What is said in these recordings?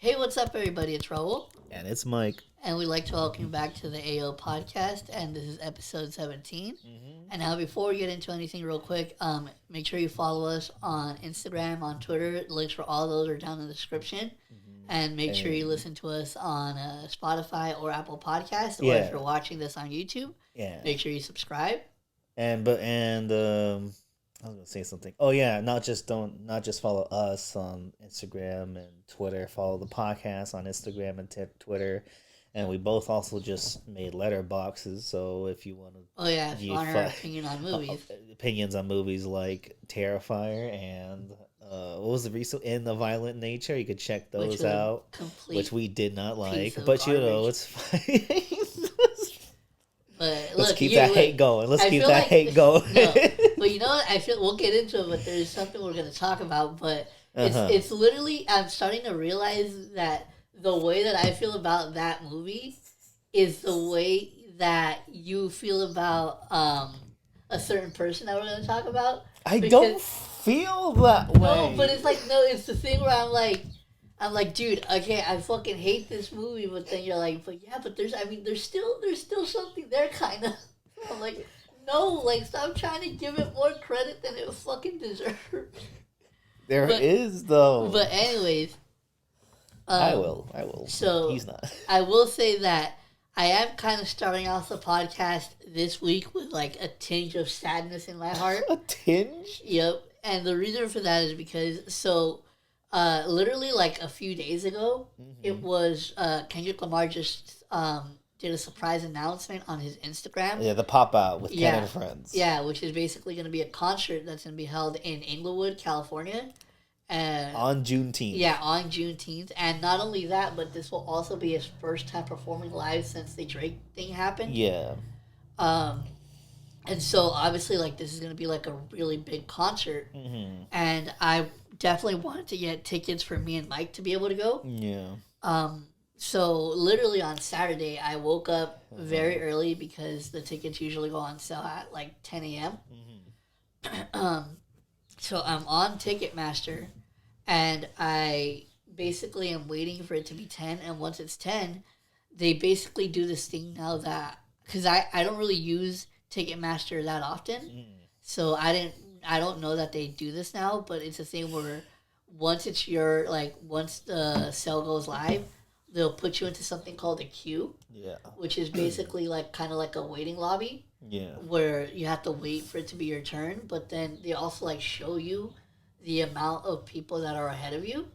Hey, what's up, everybody? It's Raul, And it's Mike. and we'd like to welcome you back to the AO podcast, and this is episode 17. And now, before we get into anything real quick, make sure you follow us on Instagram, on Twitter. The links for all those are down in the description. And make sure you listen to us on Spotify or Apple Podcasts, or if you're watching this on YouTube, make sure you subscribe. I was gonna say something. Oh yeah, not just follow us on Instagram and Twitter. Follow the podcast on Instagram and Twitter, and we both also just made letterboxes. So if you want to, if you want our opinion on movies, opinions on movies like Terrifier and what was the recent In the Violent Nature, you could check those out. Which we did not like, but garbage. You know it's fine. But let's keep that hate going. Let's keep that hate going. No, but you know what? I feel we'll get into it, but there's something we're going to talk about. But it's literally, I'm starting to realize that the way that I feel about that movie is the way that you feel about a certain person that we're going to talk about. I don't feel that way. No, but it's like, no, it's the thing where I'm like, dude, okay, I fucking hate this movie, but then you're like, but yeah, but there's still something there, kind of. I'm like, no, like, stop trying to give it more credit than it fucking deserves. There is, though. But anyways. I will. So, he's not. I will say that I am kind of starting off the podcast this week with, like, a tinge of sadness in my heart. A tinge? Yep. And the reason for that is because, literally, like, a few days ago, it was Kendrick Lamar just did a surprise announcement on his Instagram. Yeah, the pop out with Ken and Friends. Yeah, which is basically going to be a concert that's going to be held in Inglewood, California. On Juneteenth. Yeah, on Juneteenth. And not only that, but this will also be his first time performing live since the Drake thing happened. Yeah. And so, obviously, like, this is going to be, like, a really big concert. And I definitely wanted to get tickets for me and Mike to be able to go. Yeah. So, literally on Saturday, I woke up very early because the tickets usually go on sale at, like, 10 a.m. So, I'm on Ticketmaster, and I basically am waiting for it to be 10. And once it's 10, they basically do this thing now that... Because I don't really use Ticketmaster that often. So, I don't know that they do this now, but it's a thing where once the sale goes live, they'll put you into something called a queue. Yeah. Which is basically like kind of like a waiting lobby. Yeah. Where you have to wait for it to be your turn, but then they also like show you the amount of people that are ahead of you.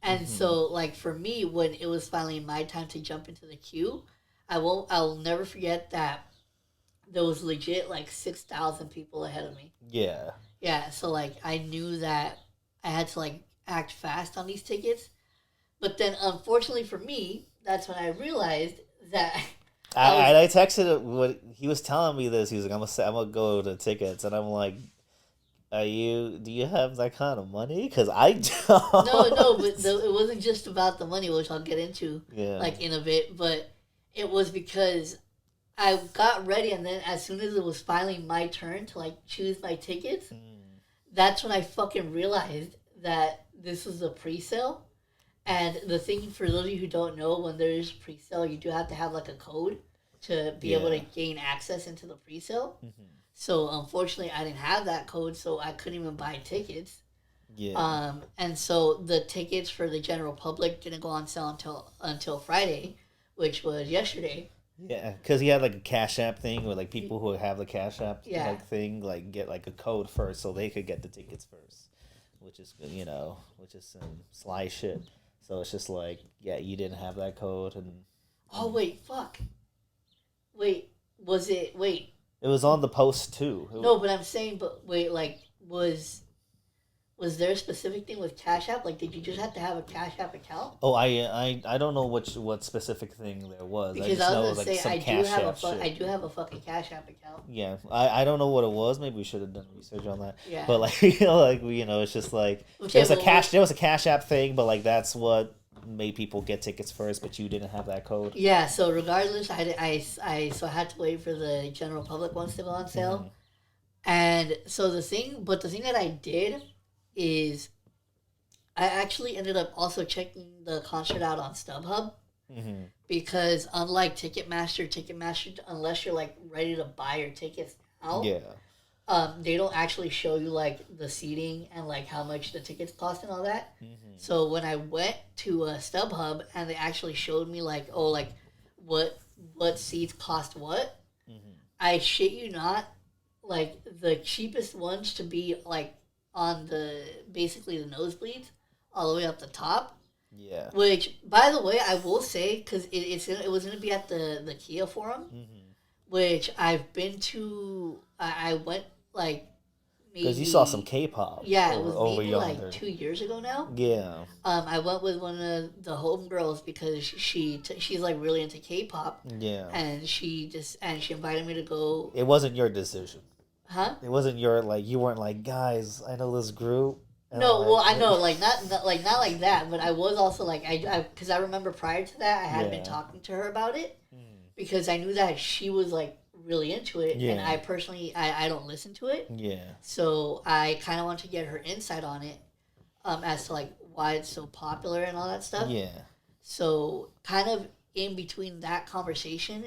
And so like for me, when it was finally my time to jump into the queue, I'll never forget that there was legit like 6,000 people ahead of me. Yeah. Yeah, so like I knew that I had to like act fast on these tickets. But then unfortunately for me, that's when I realized that I texted what he was telling me this. He was like, I'm gonna go to tickets, and I'm like, do you have that kind of money? Because I don't. No, but it wasn't just about the money, which I'll get into like in a bit, but it was because I got ready, and then as soon as it was finally my turn to like choose my tickets, that's when I fucking realized that this was a pre-sale. And the thing, for those of you who don't know, when there's pre-sale, you do have to have like a code to be able to gain access into the pre-sale. So unfortunately, I didn't have that code, so I couldn't even buy tickets. Yeah. And so the tickets for the general public didn't go on sale until Friday, which was yesterday. Yeah, because he had like a Cash App thing where like people who have the Cash App like thing like get like a code first so they could get the tickets first, which is some sly shit. So it's just like, yeah, you didn't have that code and. Oh wait, fuck. Wait, was it? Wait. It was on the post too. No, but I'm saying, was there a specific thing with Cash App? Like, did you just have to have a Cash App account? Oh, I don't know what specific thing there was. Because I just know like some Cash App shit. I do have a fucking Cash App account. Yeah, I don't know what it was. Maybe we should have done research on that. Yeah. But like it's just like there was a Cash App thing, but like that's what made people get tickets first, but you didn't have that code. Yeah. So regardless, I had to wait for the general public ones to go on sale, and so the thing that I did is I actually ended up also checking the concert out on StubHub. Mm-hmm. Because unlike Ticketmaster, unless you're like ready to buy your tickets out, they don't actually show you like the seating and like how much the tickets cost and all that. Mm-hmm. So when I went to StubHub and they actually showed me like, oh, like what seats cost what, mm-hmm. I shit you not, like the cheapest ones to be like on the basically the nosebleeds all the way up the top. Yeah. Which, by the way, I will say, because it was going to be at the Kia Forum, mm-hmm. which I've been to. I went like maybe because you saw some K-pop. Yeah, it was maybe like 2 years ago now. Yeah. I went with one of the homegirls because she's like really into K-pop. Yeah. And she invited me to go. It wasn't your decision. Huh? It wasn't your you weren't like, guys, I know this group. No, well, I know, like not like that, but I was also like because I remember prior to that I had been talking to her about it because I knew that she was like really into it, and I personally I don't listen to it, so I kind of want to get her insight on it, as to like why it's so popular and all that stuff. So kind of in between that conversation,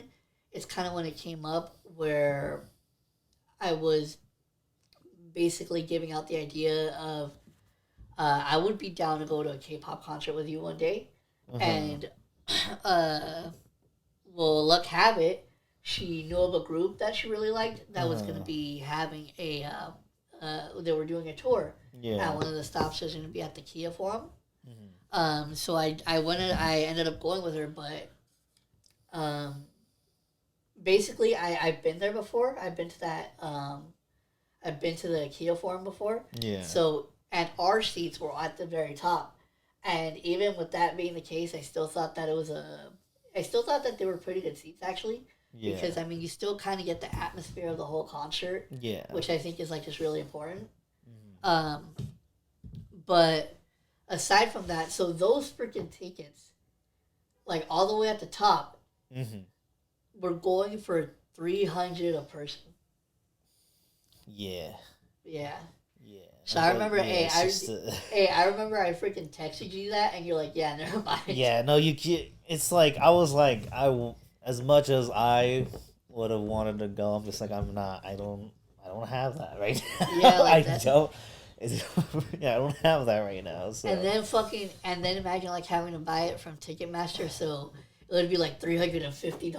it's kind of when it came up where I was basically giving out the idea of. I would be down to go to a K-pop concert with you one day, and well, luck have it, she knew of a group that she really liked that was going to be having a. They were doing a tour. At one of the stops was going to be at the Kia Forum. Mm-hmm. So I ended up going with her, but basically I've been there before. I've been to that. I've been to the Kia Forum before. Yeah. So. And our seats were at the very top. And even with that being the case, I still thought that they were pretty good seats, actually. Yeah. Because, I mean, you still kind of get the atmosphere of the whole concert. Yeah. Which I think is, like, just really important. Mm-hmm. But aside from that, so those freaking tickets, like, all the way at the top, were going for $300 a person. Yeah. Yeah. So I remember, I remember I freaking texted you that, and you're like, yeah, never mind. Yeah, no, you can't. It's like, I was like, as much as I would have wanted to go, I'm just like, I don't have that right now. Yeah, like I don't have that right now. So. And then imagine like having to buy it from Ticketmaster, so it would be like $350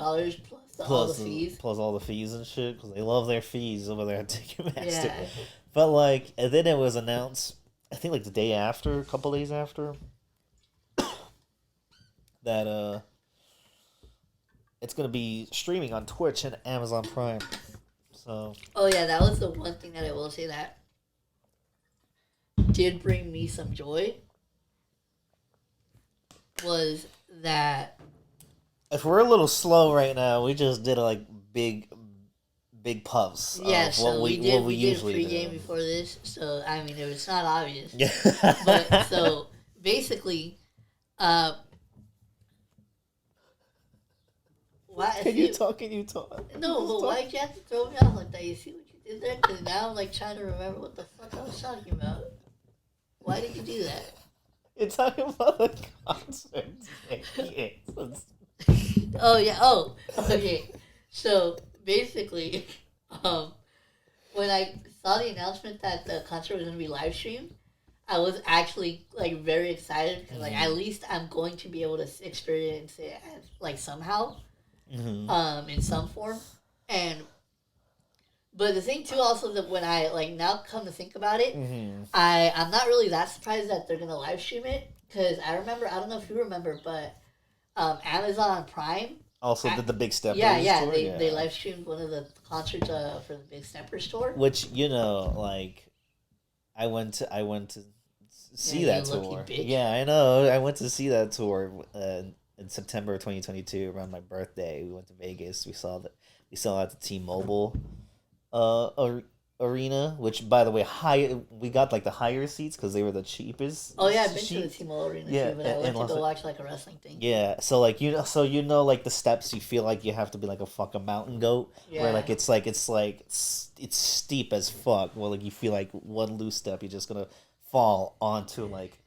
plus all the fees. Plus all the fees and shit, because they love their fees over there at Ticketmaster. Yeah. But, like, and then it was announced, I think, like, the day after, a couple days after, that, it's going to be streaming on Twitch and Amazon Prime. So. Oh, yeah, that was the one thing that I will say that did bring me some joy, was that... If we're a little slow right now, we just did, like, big puffs. Yeah, so we did a pregame before this, so I mean, it's not obvious. Yeah. But so basically, why? Can you talk? No, but why'd you have to throw me off like that? You see what you did there? Because now I'm like trying to remember what the fuck I was talking about. Why did you do that? You're talking about the concert. Oh yeah. Oh, okay. So. Basically, when I saw the announcement that the concert was going to be live streamed, I was actually like very excited because like at least I'm going to be able to experience it as, like somehow, in some form. But the thing too also that when I like now come to think about it, I'm not really that surprised that they're going to live stream it because I don't know if you remember, but Amazon Prime. Also did the Big Steppers tour? They live streamed one of the concerts for the Big Steppers tour. Which, you know, like, I went to see that tour. Yeah, I know. I went to see that tour in September 2022 around my birthday. We went to Vegas. We saw at the T-Mobile arena, which, by the way, we got like the higher seats because they were the cheapest. Oh yeah, I've been to the T-Mobile arena too, but I went to go watch like a wrestling thing. Yeah, so like like the steps, you feel like you have to be like a fucking mountain goat. Yeah. Where like it's steep as fuck. Well, like you feel like one loose step, you're just gonna fall onto like,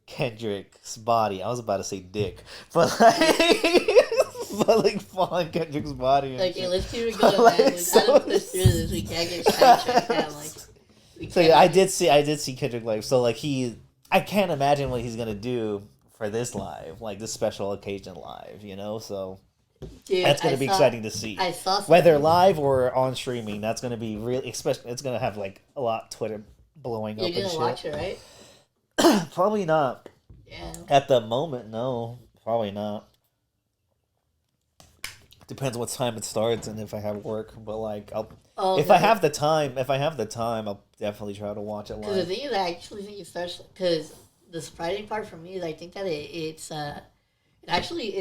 Kendrick's body. I was about to say dick, but like, but like falling Kendrick's body. And okay, let's keep it going, man. We gotta push through this. We can't get sidetracked now. Like, so yeah, I did see Kendrick live. So like I can't imagine what he's gonna do for this live, like this special occasion live. You know, so. Dude, that's gonna be exciting to see. I saw whether live or on streaming. That's gonna be really, especially. It's gonna have like a lot Twitter blowing up. You're gonna watch it, right? Probably not. Yeah. At the moment, no. Probably not. Depends what time it starts and if I have work. But like, if I have the time, I'll definitely try to watch it live. Because the thing is, I actually think it starts. Because the surprising part for me is, I think that it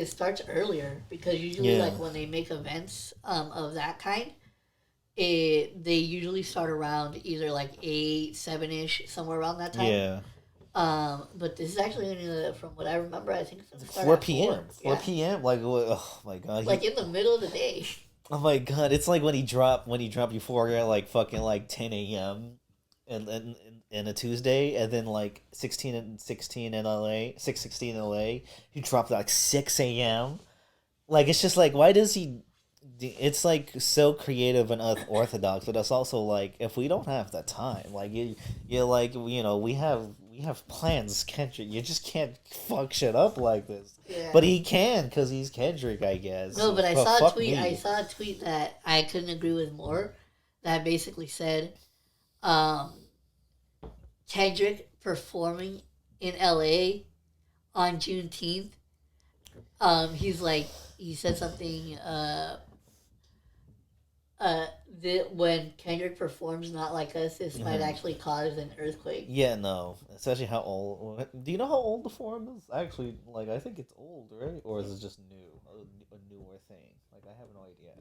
starts earlier, because usually like when they make events of that kind, they usually start around either like 8, 7-ish, somewhere around that time. Yeah. But this is actually only, from what I remember, I think it's going to start 4 p.m. 4 yeah. p.m. Like, oh my god. Like in the middle of the day. Oh my god, it's like when he dropped Euphoria like fucking like 10 a.m. and a Tuesday, and then like 16 in LA, 6:16 in LA, he dropped like 6 a.m. Like, it's just like, why does he? It's like so creative and unorthodox, but it's also like, if we don't have the time, like you're like, you know, we have plans, Kendrick. You just can't fuck shit up like this. Yeah. But he can, because he's Kendrick, I guess. No, but I saw a tweet. I saw a tweet that I couldn't agree with more. That basically said, Kendrick performing in LA on Juneteenth. He said something. That when Kendrick performs Not Like Us, this might actually cause an earthquake. Yeah, no. Especially how old. Do you know how old the Forum is? Actually, like, I think it's old, right? Or is it just new? A newer thing? Like, I have no idea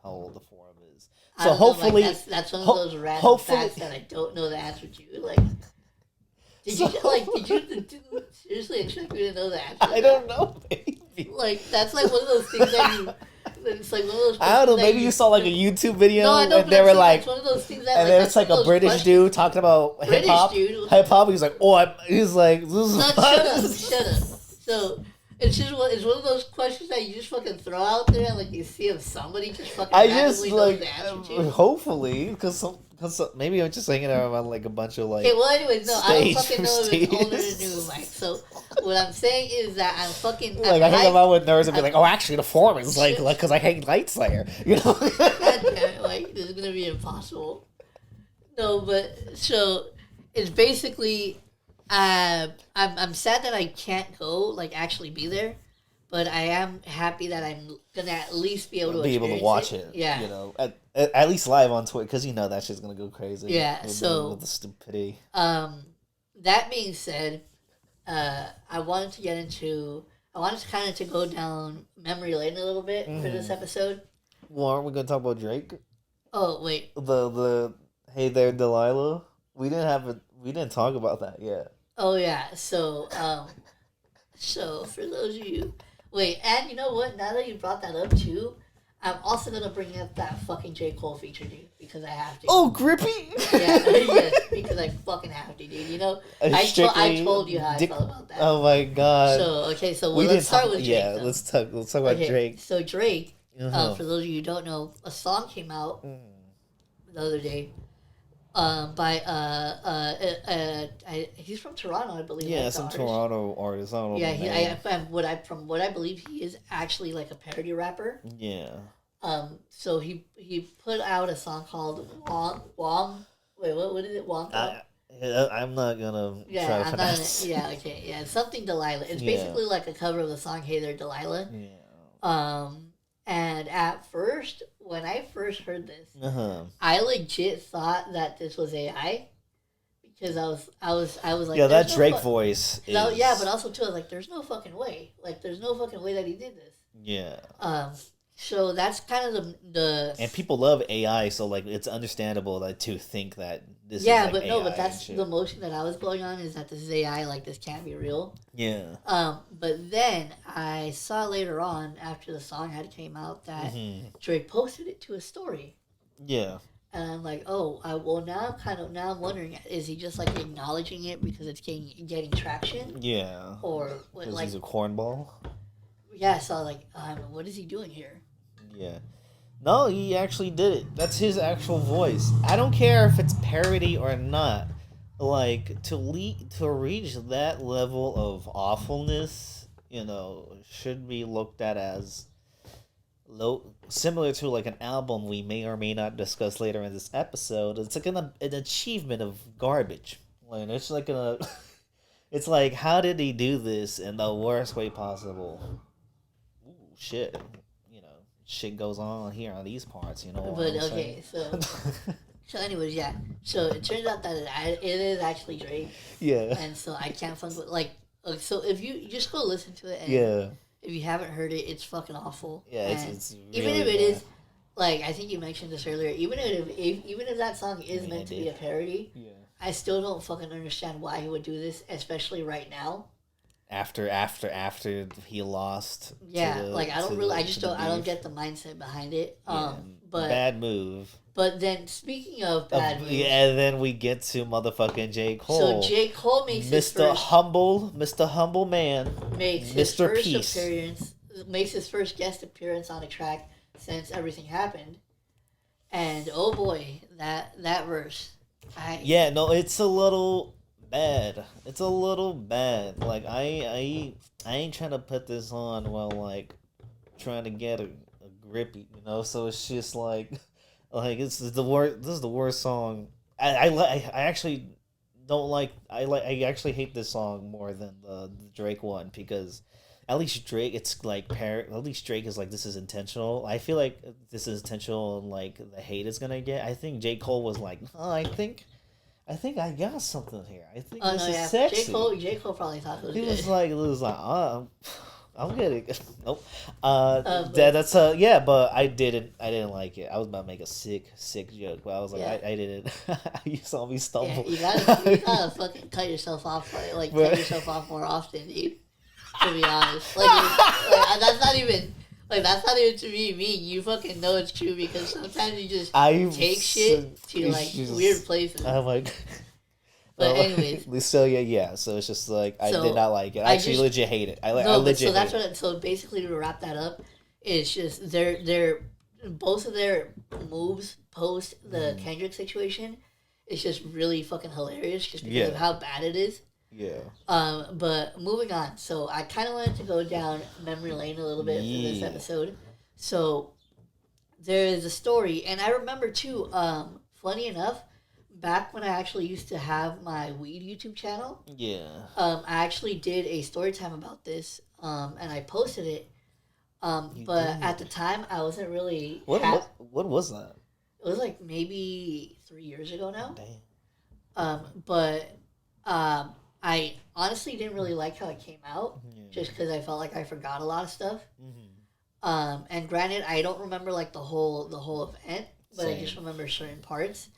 how old the Forum is. So hopefully. Know, like, that's one of those random facts that I don't know the answer to. Like, did you seriously expect me to know the answer? I don't know, baby. Like, that's like one of those things that you. It's like one of those. I don't know. Maybe you saw like a YouTube video, no, I know, and they were like, it's one of those things that, and then it's like a British dude talking about hip hop. Hip hop. He's like, he's like, shut up. So it's one of those questions that you just fucking throw out there, and like you see if somebody just fucking. I just like, hopefully, because maybe I'm just hanging out around like a bunch of like. Okay, well, anyways, no, I don't fucking know if it's older than new, Mike. So what I'm saying is that I'm fucking. Like, I hang around with nerds and be like, actually, the Forum is like, because I hate Light Slayer, you know. God damn it, like, this is gonna be impossible. No, but so it's basically, I'm sad that I can't go, like, actually be there. But I am happy that I'm gonna at least be able to watch it. Yeah, you know, at least live on Twitter, because you know that shit's gonna go crazy. Yeah, with the stupidity. That being said, I wanted to kind of to go down memory lane a little bit for this episode. Well, aren't we gonna talk about Drake? Oh wait, the Hey There Delilah. We didn't talk about that yet. Oh yeah, so for those of you. Wait, and you know what? Now that you brought that up too, I'm also gonna bring up that fucking J. Cole feature, dude, because I have to. Oh, Grippy! Yes, because I fucking have to, dude. You know, I told you how I felt about that. Oh my god. So let's start with Drake. Yeah, let's talk about Drake. So Drake, for those of you who don't know, a song came out the other day. By he's from Toronto, I believe. Yeah, some Toronto artist. I don't know. Yeah, from what I believe, he is actually like a parody rapper. Yeah. So he put out a song called Wong. Wait, what is it? Wong. I'm not gonna try to pronounce. It's something Delilah. It's basically like a cover of the song "Hey There, Delilah." Yeah. And at first, when I first heard this, I legit thought that this was AI, because I was like, yeah, that Drake voice. Yeah, but also too, I was like, there's no fucking way, that he did this. Yeah. So that's kind of the and people love AI, so like it's understandable to think that this is but AI no, but that's the motion that I was going on, is that this is AI, like this can't be real. Yeah. But then I saw later on, after the song had came out, that Drake posted it to a story. Yeah. And I'm like, oh, now I'm wondering, is he just like acknowledging it because it's getting traction? Yeah. Or what, Because like, he's a cornball. yeah, so like, what is he doing here? Yeah. No, he actually did it. That's his actual voice. I don't care if it's parody or not. Like to reach that level of awfulness, should be looked at as low, similar to like an album we may or may not discuss later in this episode. It's like an achievement of garbage. Like it's like it's like how did he do this in the worst way possible? Ooh, shit, shit goes on here on these parts. You know what But I'm okay, saying? so anyways, yeah. So it turns out that it is actually Drake. Yeah. And so I can't fuck with so if you just go listen to it and Yeah. if you haven't heard it, it's fucking awful. Yeah, and it's really even if it bad. is, like I think you mentioned this earlier, even if that song is meant to be a parody, Yeah. I still don't fucking understand why he would do this, especially right now. After he lost. Yeah, I don't get the mindset behind it. But bad move. But then speaking of bad moves, yeah, and then we get to motherfucking J. Cole. So J. Cole makes Mr. Humble Man, makes his first appearance, makes his first guest appearance on a track since everything happened, and oh boy, that verse. Yeah, no, it's a little bad. It's a little bad. Like I ain't trying to put this on while like trying to get a grippy, So it's just like it's the worst. This is the worst song. I actually don't like. I actually hate this song more than the Drake one because at least Drake, it's like at least Drake is like this is intentional. I feel like this is intentional and like the hate is gonna get. I think J. Cole was like, oh, I think I got something here. I think this is sexy. J. Cole probably thought it was he good. was like, I'm getting nope. That's yeah, but I didn't like it. I was about to make a sick joke, but I was like, I didn't. You saw me stumble. Yeah, you gotta fucking cut yourself off, cut yourself off more often, dude. To be honest, that's not even to be mean. You fucking know it's true because sometimes you just take shit to weird places. I'm like. But anyways, so yeah. So it's just like I did not like it. I actually legit hate it. I legit. So so basically to wrap that up, it's just their both of their moves post the Kendrick situation. It's just really fucking hilarious just because of how bad it is. Yeah. But moving on. So I kind of wanted to go down memory lane a little bit for this episode. So there is a story, and I remember too. Funny enough. Back when I actually used to have my weed YouTube channel, I actually did a story time about this, and I posted it. But at the time, I wasn't really. What was that? It was like maybe 3 years ago now. But I honestly didn't really like how it came out, just because I felt like I forgot a lot of stuff. And granted, I don't remember like the whole event, but I just remember certain parts.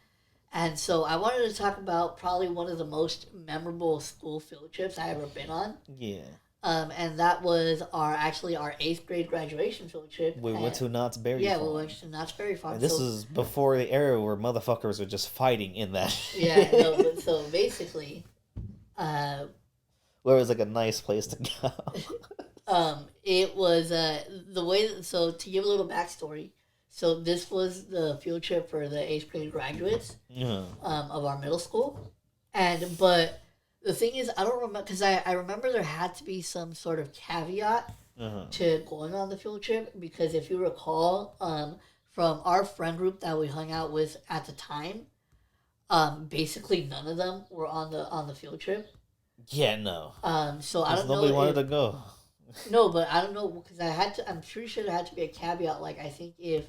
And so I wanted to talk about probably one of the most memorable school field trips I ever been on. Yeah. And that was our 8th grade graduation field trip. We went to Knott's Berry Farm. Yeah, we went to Knott's Berry Farm. And this was before the era where motherfuckers were just fighting in that. Yeah, no, but so basically... where it was like a nice place to go. It was the way... So to give a little backstory... So this was the field trip for the 8th grade graduates of our middle school. But the thing is, I don't remember, because I remember there had to be some sort of caveat to going on the field trip, because if you recall, from our friend group that we hung out with at the time, basically none of them were on the field trip. Yeah, no. So I don't know. Nobody wanted to go. No, but I don't know, because I'm pretty sure there had to be a caveat, like I think if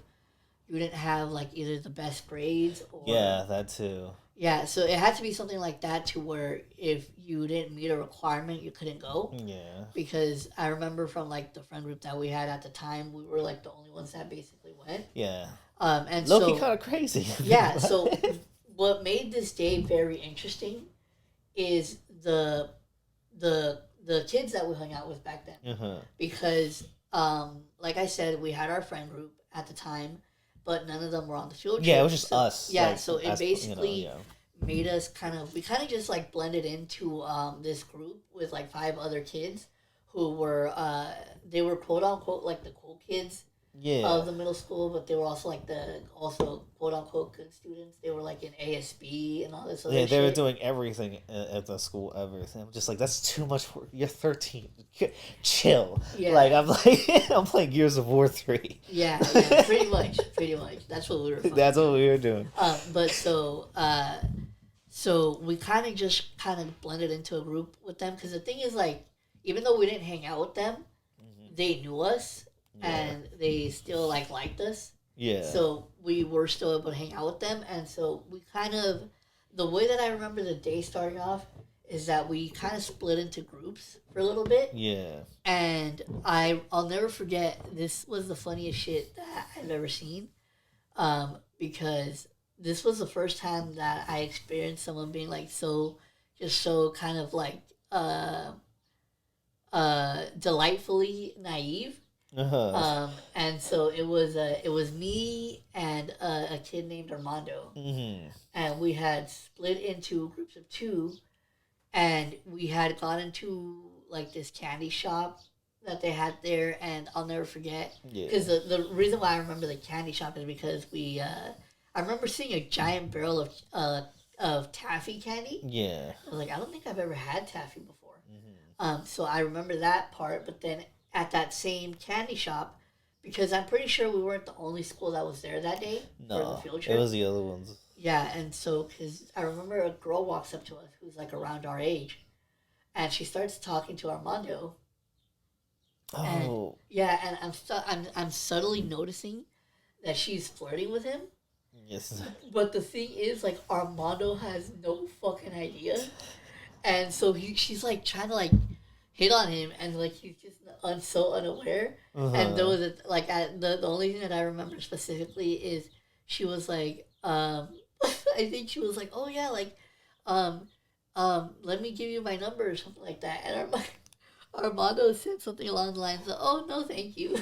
you didn't have like either the best grades or that too. Yeah, so it had to be something like that to where if you didn't meet a requirement, you couldn't go. Yeah. Because I remember from like the friend group that we had at the time, we were like the only ones that basically went. Yeah. And Low-key kind of crazy. Yeah. So what made this day very interesting is the kids that we hung out with back then. Because like I said, we had our friend group at the time. but none of them were on the field trip. Yeah, it was just us. Yeah, so it basically made us we kind of just like blended into this group with like 5 other kids who were they were quote unquote like the cool kids of the middle school, but they were also like the quote unquote good students. They were like in ASB and all this other shit. They were doing everything at the school, everything. I'm just like, that's too much work. You're 13. Chill. Yeah. Like I'm playing Gears of War 3. Yeah, pretty much. That's what we were what we were doing. But so we kind of blended into a group with them, because the thing is, like, even though we didn't hang out with them, they knew us. Yeah. And they still liked us. Yeah. So we were still able to hang out with them, and so we the way that I remember the day starting off is that we kind of split into groups for a little bit. Yeah. And I'll never forget, this was the funniest shit that I've ever seen, because this was the first time that I experienced someone being so kind of delightfully naive. And so it was me and a kid named Armando, and we had split into groups of 2, and we had gone into this candy shop that they had there, and I'll never forget, because the reason why I remember the candy shop is because I remember seeing a giant barrel of taffy candy. Yeah, I was like, I don't think I've ever had taffy before. So I remember that part, but then at that same candy shop, because I'm pretty sure we weren't the only school that was there that day for the field trip. It was the other ones. Yeah, and so, because I remember a girl walks up to us who's around our age, and she starts talking to Armando. Oh. And, yeah, and I'm subtly noticing that she's flirting with him. Yes. But the thing is, Armando has no fucking idea, and so she's trying to hit on him, and he's just so unaware. And there was the only thing that I remember specifically is she was I think she was oh yeah, let me give you my number or something like that, and Armando said something along the lines of, oh no thank you.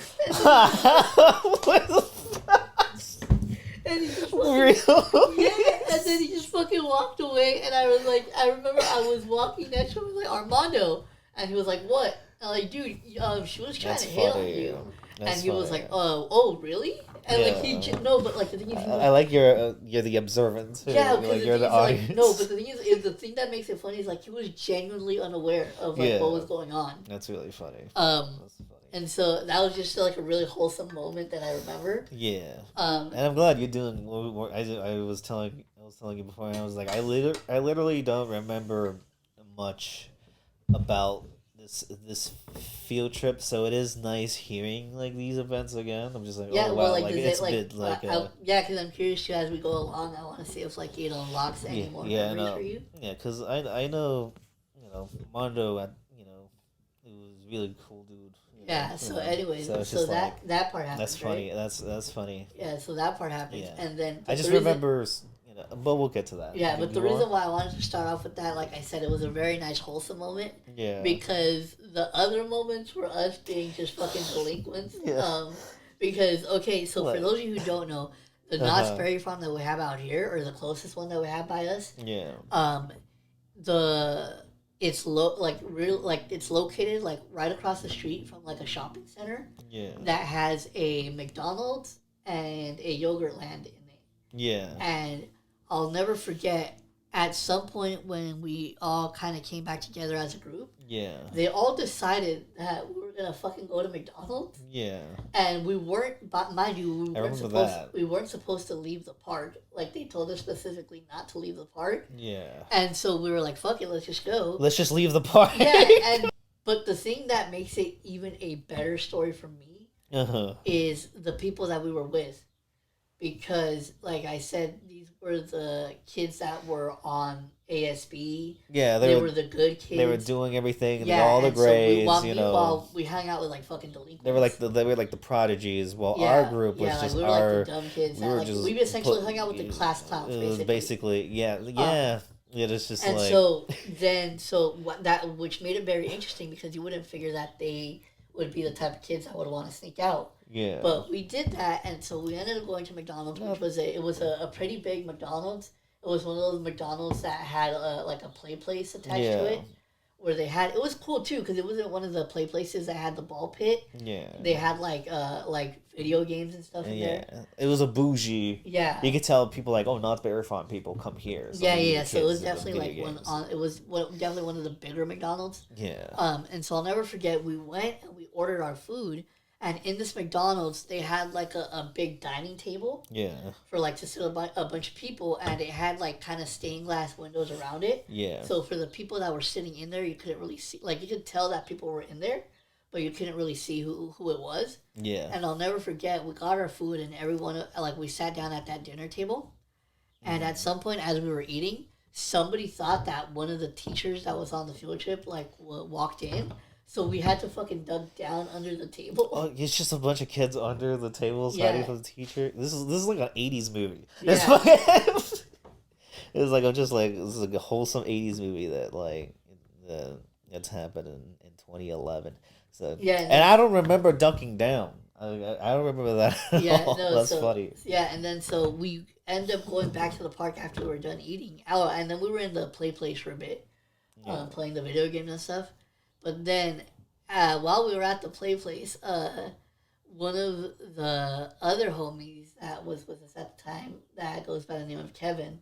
And he just and then he just fucking walked away, and I was I remember I was walking next to him, I was Armando. And he was like, what? And I'm dude, she was trying to hit on you. And he was like, oh, really? And no, but the thing is, I like you're the observant. Yeah, because you're the audience. No, but the thing is the thing that makes it funny is he was genuinely unaware of what was going on. That's really funny. That's funny. And so that was just a really wholesome moment that I remember. Yeah. And I'm glad you're doing. I was telling you before, and I was like, I literally don't remember much about this field trip, so it is nice hearing these events again. I'm just yeah, oh wow, it's been yeah, because I'm curious too, as we go along. I want to see if it unlocks any more memories for you. Yeah, because I know Mondo it was a really cool dude. Yeah. So anyways, so that part happened. That's funny. Right? That's funny. Yeah. So that part happened, and then I just remember. But we'll get to that. Yeah, but the reason why I wanted to start off with that, like I said, it was a very nice, wholesome moment. Yeah. Because the other moments were us being just fucking delinquents. Yeah. Because, okay, so for those of you who don't know, the Knott's Berry Farm that we have out here, or the closest one that we have by us, it's it's located right across the street from a shopping center. Yeah. That has a McDonald's and a Yogurtland in it. Yeah. And I'll never forget, at some point when we all kind of came back together as a group, they all decided that we were going to fucking go to McDonald's. Yeah. And we weren't, mind you, we weren't supposed to leave the park. They told us specifically not to leave the park. Yeah. And so we were like, fuck it, let's just go. Let's just leave the park. Yeah. But the thing that makes it even a better story for me is the people that we were with. Because, like I said, these were the kids that were on ASB. Yeah, they were the good kids. They were doing everything, and all the grades. While we hung out with fucking delinquents. They were like the prodigies. While our group was just we were our the dumb kids. We essentially hung out with the class clowns. It was basically yeah. It's just and so that which made it very interesting, because you wouldn't figure that they would be the type of kids that would want to sneak out. Yeah. But we did that, and so we ended up going to McDonald's, which was a pretty big McDonald's. It was one of those McDonald's that had like a play place attached to it, where they had, it was cool too because it wasn't one of the play places that had the ball pit. Yeah. They had like video games and stuff in there. It was a bougie. Yeah. You could tell people like, oh, not very fun people come here. So So it was definitely like definitely one of the bigger McDonald's. Yeah. And so I'll never forget, we went and we ordered our food. And in this McDonald's, they had like a big dining table. Yeah. For like to sit a bunch of people, and it had like kind of stained glass windows around it. Yeah. So for the people that were sitting in there, you couldn't really see. Like you could tell that people were in there, but you couldn't really see who it was. Yeah. And I'll never forget, we got our food, and everyone like we sat down at that dinner table, and at some point as we were eating, somebody thought that one of the teachers that was on the field trip like walked in. So we had to fucking duck down under the table. Oh, it's just a bunch of kids under the tables hiding from the teacher. This is like an 80s movie. Yeah. It's like this is like a wholesome 80s movie that like that's happened in 2011. So and I don't remember ducking down. I don't remember that at all. That's funny. Yeah, and then so we ended up going back to the park after we were done eating. Oh, and then we were in the play place for a bit, playing the video games and stuff. But then, while we were at the play place, one of the other homies that was with us at the time, that goes by the name of Kevin,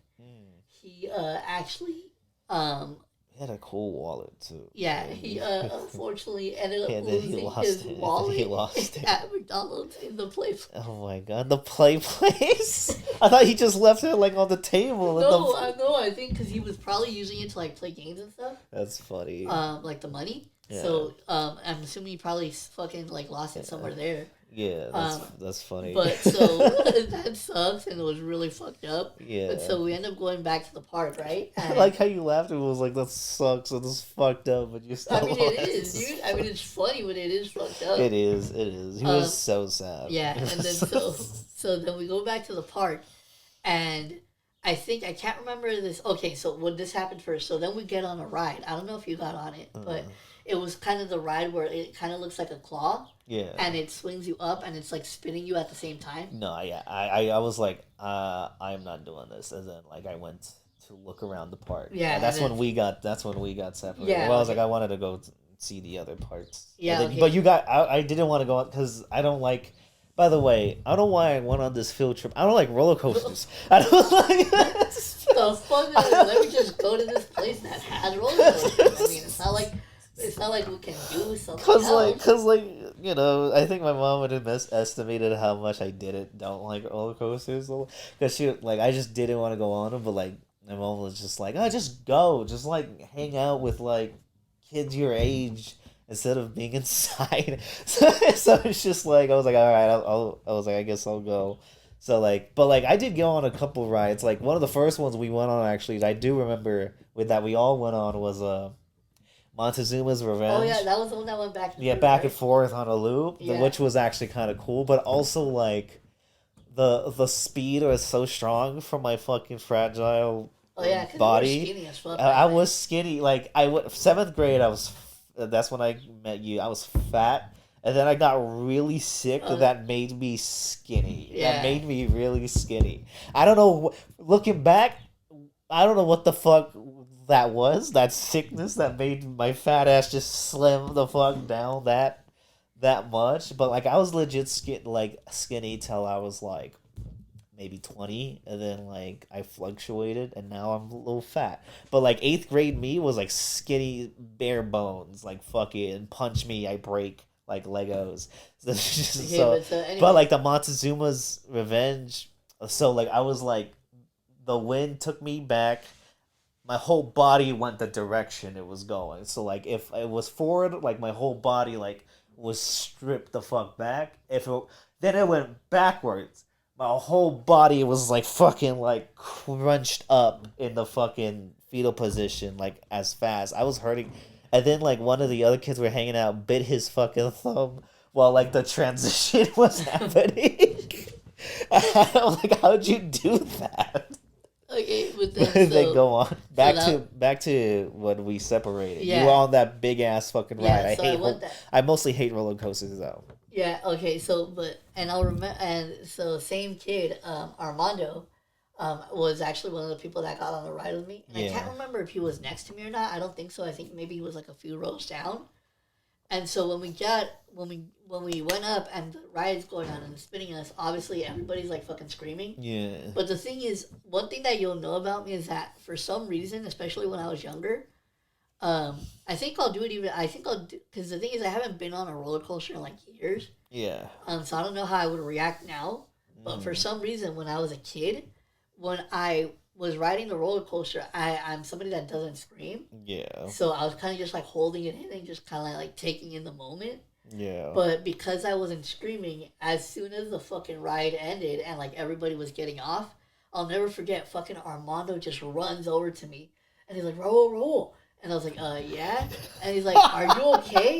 he actually... he had a cool wallet, too. Yeah, he unfortunately ended up losing his wallet at McDonald's in the play place. Oh my god, the play place? I thought he just left it like on the table. No, I think because he was probably using it to like play games and stuff. That's funny. Like the money. Yeah. So, I'm assuming he probably fucking like lost it somewhere there. Yeah, that's funny. But so that sucks, and it was really fucked up. Yeah. But so we end up going back to the park, right? And I like how you laughed. It was like, that sucks, and this is fucked up, but you still. I mean, it is, dude. I mean, it's funny, but it is fucked up. It is. He was so sad. Yeah, and then so then we go back to the park, and I can't remember this. Okay, so when this happened first, so then we get on a ride. I don't know if you got on it, but it was kind of the ride where it kind of looks like a claw. Yeah. And it swings you up, and it's like spinning you at the same time. No, yeah. I was like, I'm not doing this. And then like I went to look around the park. Yeah. And that's when we got separated. Yeah. Well, I was like, I wanted to go see the other parts. Yeah. Then, but I didn't want to go because I don't like. By the way, I don't know why I went on this field trip. I don't like roller coasters. I don't like this. The fuck? Let me just go to this place that has roller coasters. I mean, it's not like we can do something else. Cause you know, I think my mom would have estimated how much I don't like roller coasters. Cause I just didn't want to go on them, but like my mom was just like, oh, just go, just like hang out with like kids your age instead of being inside. So it's just like I was like, all right, I was like, I guess I'll go. So but I did go on a couple rides. Like one of the first ones we went on, actually, I do remember with that we all went on was Montezuma's Revenge. Oh yeah, that was the one that went back. And forth on a loop, which was actually kind of cool. But also like the speed was so strong from my fucking fragile body. You were skinny as fuck, I was skinny. Like 7th grade, that's when I met you. I was fat. And then I got really sick. That made me skinny. Yeah. That made me really skinny. I don't know. Looking back, I don't know what the fuck that was. That sickness that made my fat ass just slim the fuck down that much. But like I was legit skinny till I was like maybe 20, and then like I fluctuated, and now I'm a little fat. But like 8th grade me was like skinny, bare bones, like fucking punch me, I break. Like Legos. But like the Montezuma's Revenge, so like I was like, the wind took me back, my whole body went the direction it was going. So like if it was forward, like my whole body like was stripped the fuck back. Then it went backwards, my whole body was like fucking like crunched up in the fucking fetal position, like as fast. I was hurting. And then, like, one of the other kids were hanging out, bit his fucking thumb while, like, the transition was happening. I'm like, how'd you do that? Okay, but then They go on back so back to when we separated. Yeah. You were on that big ass fucking ride. Yeah, I so hate. I mostly hate roller coasters though. Yeah. Okay. So, and I'll remember. And so, same kid, Armando, was actually one of the people that got on the ride with me. And I can't remember if he was next to me or not. I don't think so. I think maybe he was like a few rows down. And so when we went up and the ride's going on and it's spinning us, obviously everybody's like fucking screaming. Yeah. But the thing is, one thing that you'll know about me is that for some reason, especially when I was younger, I think I'll do it even. I think I'll do because the thing is, I haven't been on a roller coaster in like years. Yeah. So I don't know how I would react now. But for some reason, when I was a kid, when I was riding the roller coaster, I'm somebody that doesn't scream. Yeah. So I was kind of just like holding it in and just kind of like taking in the moment. Yeah. But because I wasn't screaming, as soon as the fucking ride ended and like everybody was getting off, I'll never forget fucking Armando just runs over to me and he's like, roll, roll. And I was like, yeah? And he's like, are you okay?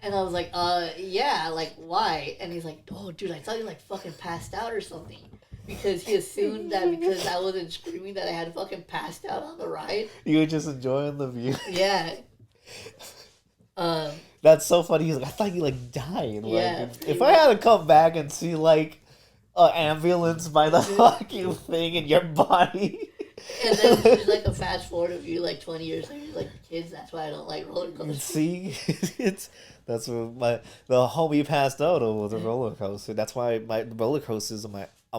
And I was like, yeah, like, why? And he's like, oh, dude, I thought you, like, fucking passed out or something. Because he assumed that because I wasn't screaming that I had fucking passed out on the ride. You were just enjoying the view. Yeah. That's so funny. He's like, I thought you, like, died. Yeah. Like, if I had to come back and see, like, an ambulance by the fucking thing in your body... And then there's like a fast forward of you like 20 years later, like kids. That's why I don't like roller coasters. See, that's what the homie passed out over the roller coaster. That's why my roller coasters are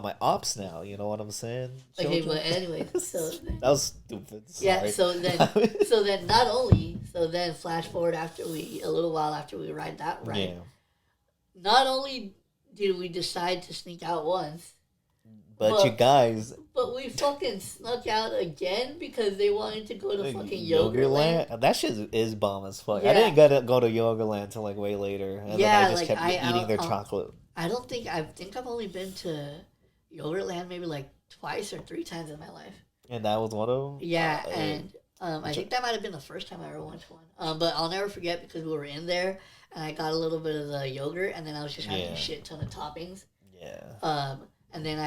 my ops now. You know what I'm saying? Okay, but anyway, so that was stupid. Sorry. Yeah, so then not only flash forward a little while after we ride that ride. Yeah. Not only did we decide to sneak out once. But you guys... But we fucking snuck out again because they wanted to go to fucking Yogurtland. That shit is bomb as fuck. Yeah. I didn't go to Yogurtland till like way later. And then I just kept eating their chocolate. I think I've only been to Yogurtland maybe like twice or 3 times in my life. And that was one of them? Yeah, and I think that might have been the first time I ever went to one. But I'll never forget because we were in there and I got a little bit of the yogurt and then I was just having a shit ton of toppings. Yeah. And then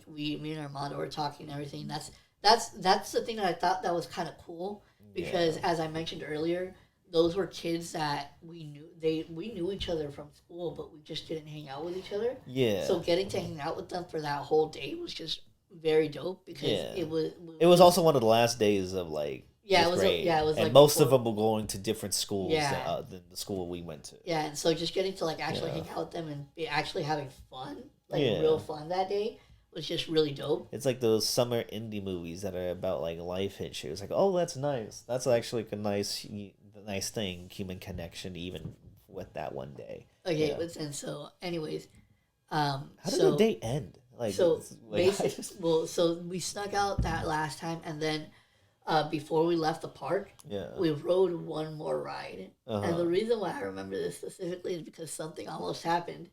me and Armando were talking and everything. That's the thing that I thought that was kind of cool because as I mentioned earlier, those were kids that we knew each other from school, but we just didn't hang out with each other. Yeah. So getting to hang out with them for that whole day was just very dope because it was also one of the last days of like. Yeah, it was. And like most of them were going to different schools than the school we went to. Yeah, and so just getting to like actually hang out with them and be actually having fun. Real fun that day was just really dope. It's like those summer indie movies that are about like life issues. Like, oh, that's nice. That's actually like a nice thing, human connection, even with that one day. Okay, and so, anyways, how did the day end? So we snuck out that last time, and then before we left the park, we rode one more ride. And the reason why I remember this specifically is because something almost happened.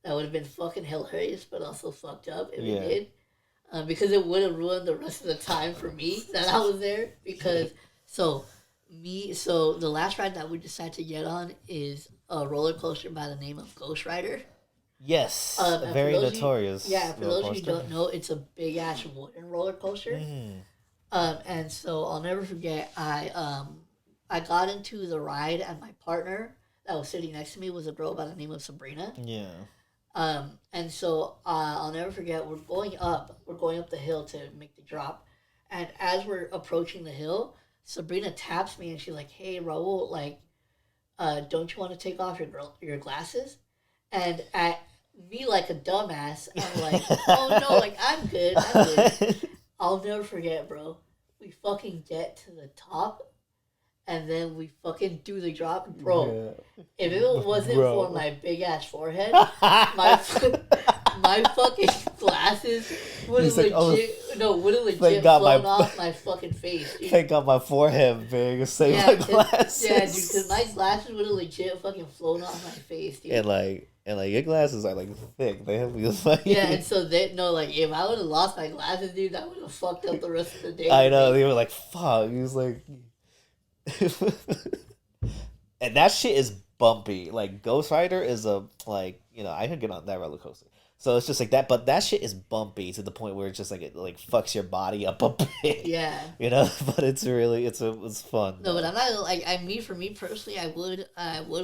That would have been fucking hilarious, but also fucked up if it did. Because it would have ruined the rest of the time for me that I was there. Because, so the last ride that we decided to get on is a roller coaster by the name of Ghost Rider. Yes, very notorious. For those of you who don't know, it's a big-ass wooden roller coaster. And so I'll never forget, I got into the ride, and my partner that was sitting next to me was a girl by the name of Sabrina. Yeah. And so I'll never forget. We're going up the hill to make the drop, and as we're approaching the hill, Sabrina taps me and she's like, "Hey, Raul, like, don't you want to take off your glasses?" And at me, like a dumbass, I'm like, "Oh no, like I'm good." I'll never forget, bro. We fucking get to the top. And then we fucking do the drop. Bro, if it wasn't for my big-ass forehead, my fucking glasses would have legit flown off my fucking face, dude. Thank God my forehead big. Save my glasses. Yeah, dude, because my glasses would have legit fucking flown off my face, dude. And your glasses are, like, thick. They have these, like... Yeah, and so if I would have lost my glasses, dude, that would have fucked up the rest of the day. I know. They were like, fuck. He was like... And that shit is bumpy. Like Ghost Rider is I could get on that roller coaster. So it's just like that, but that shit is bumpy to the point where it's just like it like fucks your body up a bit. Yeah. You know, but it's really it's fun. No, but I'm not like for me personally, I would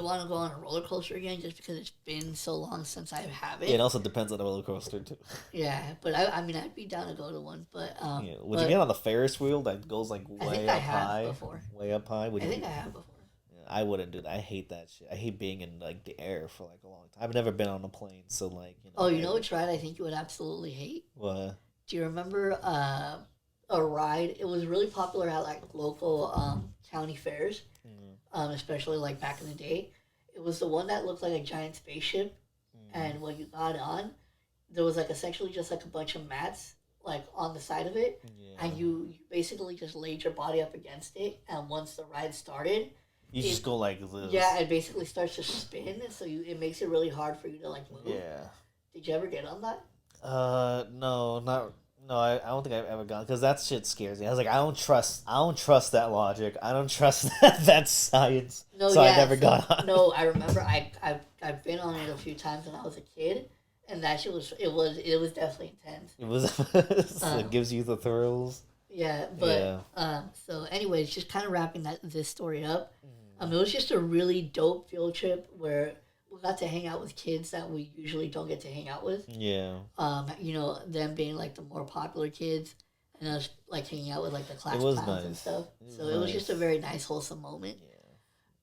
want to go on a roller coaster again just because it's been so long since I haven't. It also depends on the roller coaster too. Yeah, but I mean I'd be down to go to one, but yeah. Would you get on the Ferris wheel that goes like way up high? Before. Way up high. I think I have before. I wouldn't do that. I hate that shit. I hate being in like the air for like a long time. I've never been on a plane, so like you know. Oh, you know which ride I think you would absolutely hate? What? Do you remember a ride? It was really popular at like local county fairs, especially like back in the day. It was the one that looked like a giant spaceship, and when you got on, there was like essentially just like a bunch of mats like on the side of it, and you basically just laid your body up against it, and once the ride started. You just go like this. Yeah, it basically starts to spin, so it makes it really hard for you to like move. Yeah. Did you ever get on that? No, I don't think I've ever gone because that shit scares me. I was like, I don't trust that logic. I don't trust that science. No, so I never got on. No, I remember I've been on it a few times when I was a kid, and that shit was definitely intense. It was. It gives you the thrills. Yeah, but so anyways, just kind of wrapping this story up. It was just a really dope field trip where we got to hang out with kids that we usually don't get to hang out with. Yeah. You know, them being like the more popular kids, and us like hanging out with like the class clowns and stuff. It was just a very nice, wholesome moment.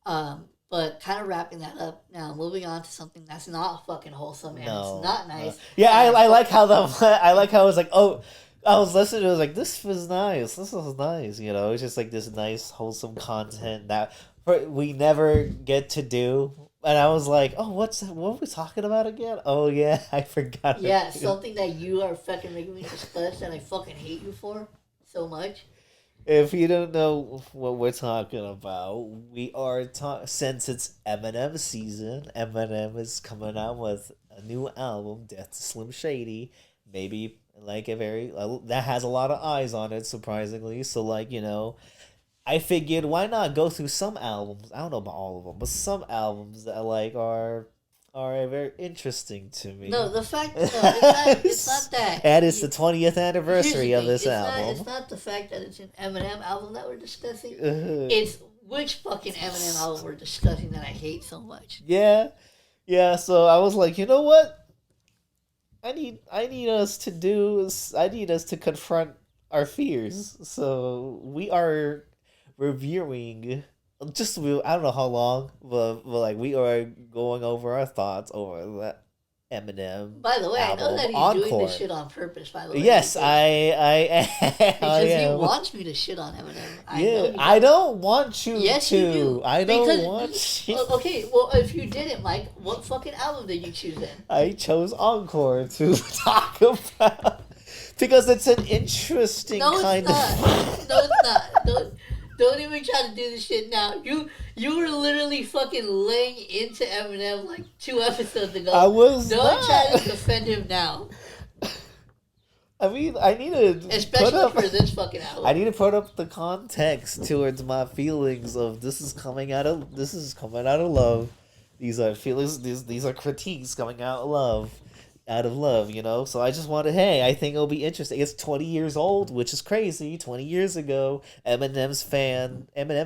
Yeah. But kind of wrapping that up now, moving on to something that's not fucking wholesome and it's not nice. Yeah, I like how it was like, oh. I was listening to it, I was like, this was nice. This was nice. You know, it's just like this nice, wholesome content that we never get to do. And I was like, oh, what are we talking about again? Oh, yeah, I forgot. Yeah, something that you are fucking making me discuss and I fucking hate you for so much. If you don't know what we're talking about, we are since it's Eminem season, Eminem is coming out with a new album, Death to Slim Shady. Maybe like that has a lot of eyes on it, surprisingly. So like, you know, I figured why not go through some albums. I don't know about all of them, but some albums that like are very interesting to me. No, the fact it's not that. And it's the 20th anniversary of this album. It's not the fact that it's an Eminem album that we're discussing. It's which fucking Eminem album we're discussing that I hate so much. Yeah. So I was like, you know what? I need us to confront our fears. So we are reviewing I don't know how long, but like we are going over our thoughts over that Eminem. By the way, album, I know that he's Encore. doing this shit on purpose. By the way, yes, I because he wants me to shit on Eminem. I don't want you yes, to. You do. I don't want you. Okay, well, if you didn't, Mike, what fucking album did you choose then? I chose Encore to talk about because it's an interesting kind of. No, it's not. Don't even try to do this shit now. You were literally fucking laying into Eminem like 2 episodes ago. I was Don't try to defend him now. I mean, I need to... Especially for this fucking album. I need to put up the context towards my feelings of this is coming out of love. These are feelings, these are critiques coming out of love, you know? So I just wanted, I think it'll be interesting. It's 20 years old, which is crazy. 20 years ago, Eminem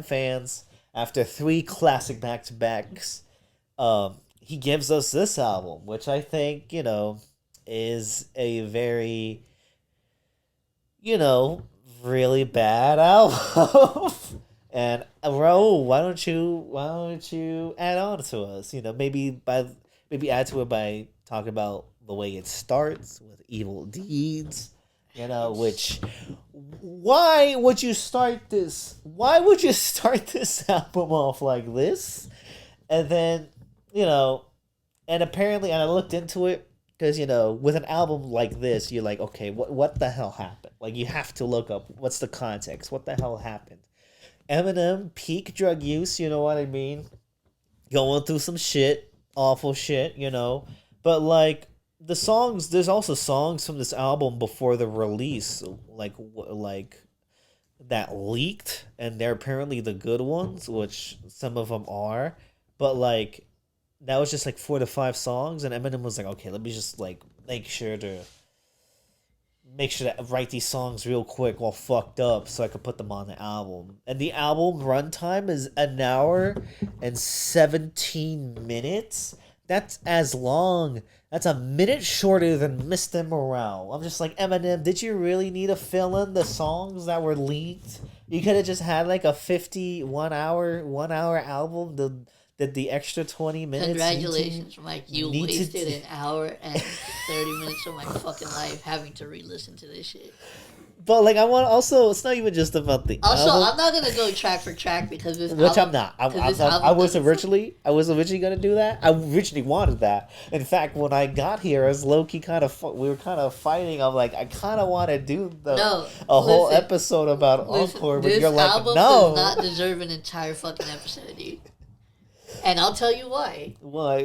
fans, after 3 classic back-to-backs, he gives us this album, which I think, you know, is a very, you know, really bad album. And Raul, why don't you add on to us? You know, maybe add to it by talking about the way it starts with Evil Deeds, you know, why would you start this album off like this? And then, you know, and apparently, and I looked into it, because, you know, with an album like this, you're like, okay, what the hell happened? Like, you have to look up, what's the context? What the hell happened? Eminem, peak drug use, you know what I mean? Going through some shit, awful shit, you know? But, like, there's also songs from this album before the release, like that leaked, and they're apparently the good ones, which some of them are, but like that was just like 4 to 5 songs, and Eminem was like, okay, let me just like make sure to write these songs real quick while fucked up so I could put them on the album. And the album runtime is 1 hour and 17 minutes. That's as long. That's a minute shorter than Mr. Morale. I'm just like, Eminem, did you really need to fill in the songs that were leaked? You could have just had like a 1 hour album. Did the extra 20 minutes? Congratulations, Mike. You wasted an hour and 30 minutes of my fucking life having to re-listen to this shit. But like, I want also. It's not even just about the. Also, album. I'm not gonna go track for track because this. Which album, I'm not. I was originally gonna do that. I originally wanted that. In fact, when I got here, I was low key we were kind of fighting. I'm like, I kind of want to do whole episode about Encore, but you're like, album no, does not deserve an entire fucking episode, dude. And I'll tell you why. Why?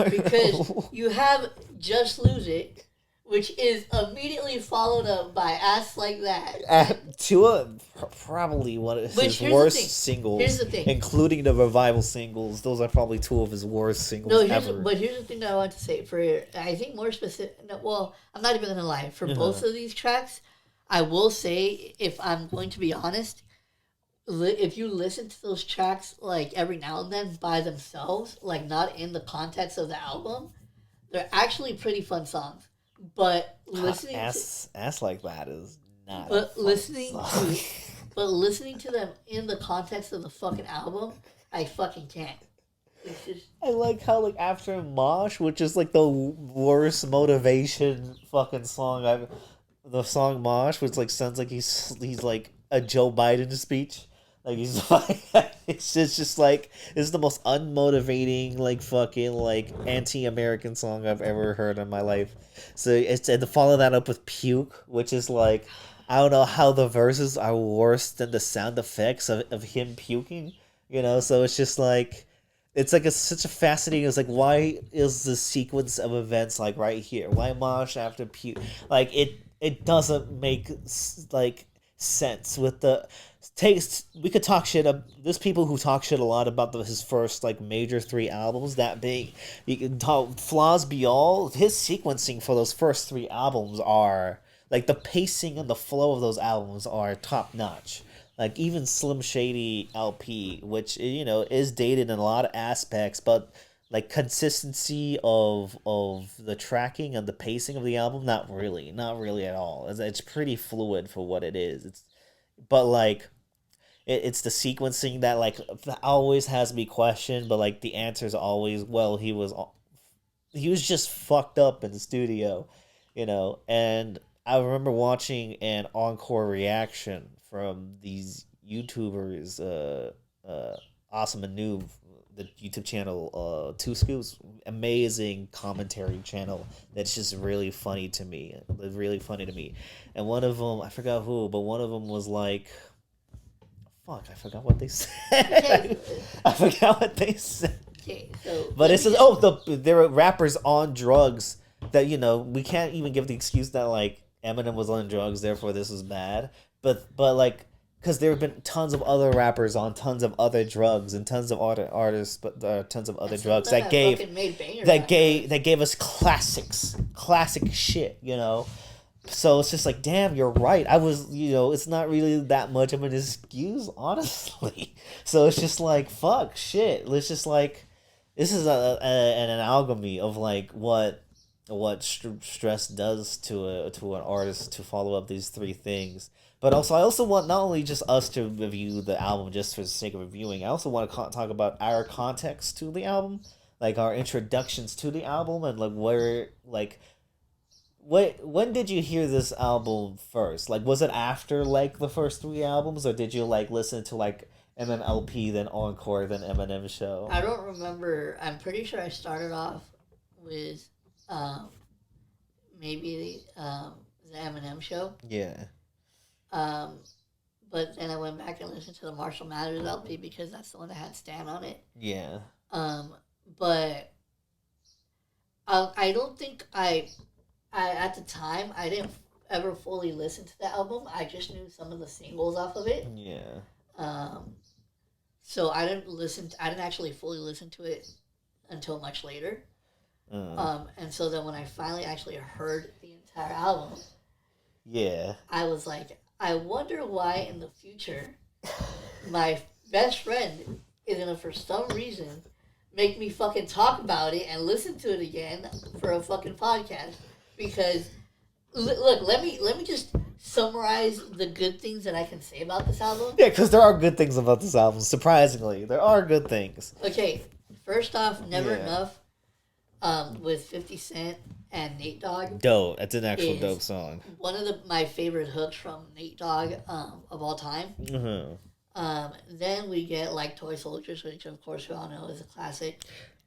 Because you have Just Lose It, which is immediately followed up by Ass Like That. Probably one of his worst singles. Here's the thing. Including the revival singles. Those are probably 2 of his worst singles ever. But here's the thing that I want to say. I think more specific... Well, I'm not even going to lie. For both of these tracks, I will say, if I'm going to be honest... If you listen to those tracks like every now and then by themselves, like not in the context of the album, they're actually pretty fun songs. But listening Ass Like That is not. But listening to them in the context of the fucking album, I fucking can't. I like how like after Mosh, which is like the worst motivation fucking song the song Mosh, which like sounds like he's like a Joe Biden speech. Like he's like, it's just like, it's the most unmotivating like fucking like anti-American song I've ever heard in my life. So it's, and to follow that up with Puke, which is like, I don't know how the verses are worse than the sound effects of him puking, you know. So it's just like, it's like such a fascinating. It's like, why is the sequence of events like right here? Why Mosh after Puke? Like it doesn't make like sense with the. We could talk shit. There's people who talk shit a lot about his first like major 3 albums that big. You can talk flaws be all. His sequencing for those first 3 albums are like the pacing and the flow of those albums are top notch. Like even Slim Shady LP, which is dated in a lot of aspects, but like consistency of the tracking and the pacing of the album, not really at all. It's pretty fluid for what it is. But like, it's the sequencing that like always has me questioned. But like the answer is always, well, he was just fucked up in the studio, And I remember watching an Encore reaction from these YouTubers, Awesome and Noob, the YouTube channel, Two Scoops, amazing commentary channel that's just really funny to me. And one of them, I forgot who, but one of them was like, fuck, I forgot what they said. I forgot what they said. Okay, so but it says, there were rappers on drugs that, we can't even give the excuse that like Eminem was on drugs, therefore this was bad. But like, because there have been tons of other rappers on tons of other drugs and tons of other artists, but tons of other drugs that gave us classic shit, So it's just like, damn, you're right. I was, it's not really that much of an excuse, honestly. So it's just like, fuck, shit. Let's just like, this is an amalgamy of like what stress does to an artist to follow up these 3 things. But also, I also want not only just us to review the album just for the sake of reviewing, I also want to talk about our context to the album, like our introductions to the album, and like where, like, when did you hear this album first? Like, was it after like the first 3 albums, or did you like listen to like MMLP, then Encore, then Eminem Show? I don't remember. I'm pretty sure I started off with maybe the Eminem Show. Yeah. But then I went back and listened to the Marshall Mathers LP because that's the one that had Stan on it. Yeah. But I don't think I at the time I didn't ever fully listen to the album. I just knew some of the singles off of it. Yeah. So I didn't actually fully listen to it until much later. And so then when I finally actually heard the entire album, yeah, I was like, I wonder why in the future my best friend is gonna, for some reason, make me fucking talk about it and listen to it again for a fucking podcast. Because look, let me just summarize the good things that I can say about this album. Yeah, because there are good things about this album. Surprisingly, there are good things. Okay, first off, Never Enough, with 50 Cent and Nate Dogg. Dope. That's an actual dope song. One of my favorite hooks from Nate Dogg of all time. Then we get Like Toy Soldiers, which of course we all know is a classic.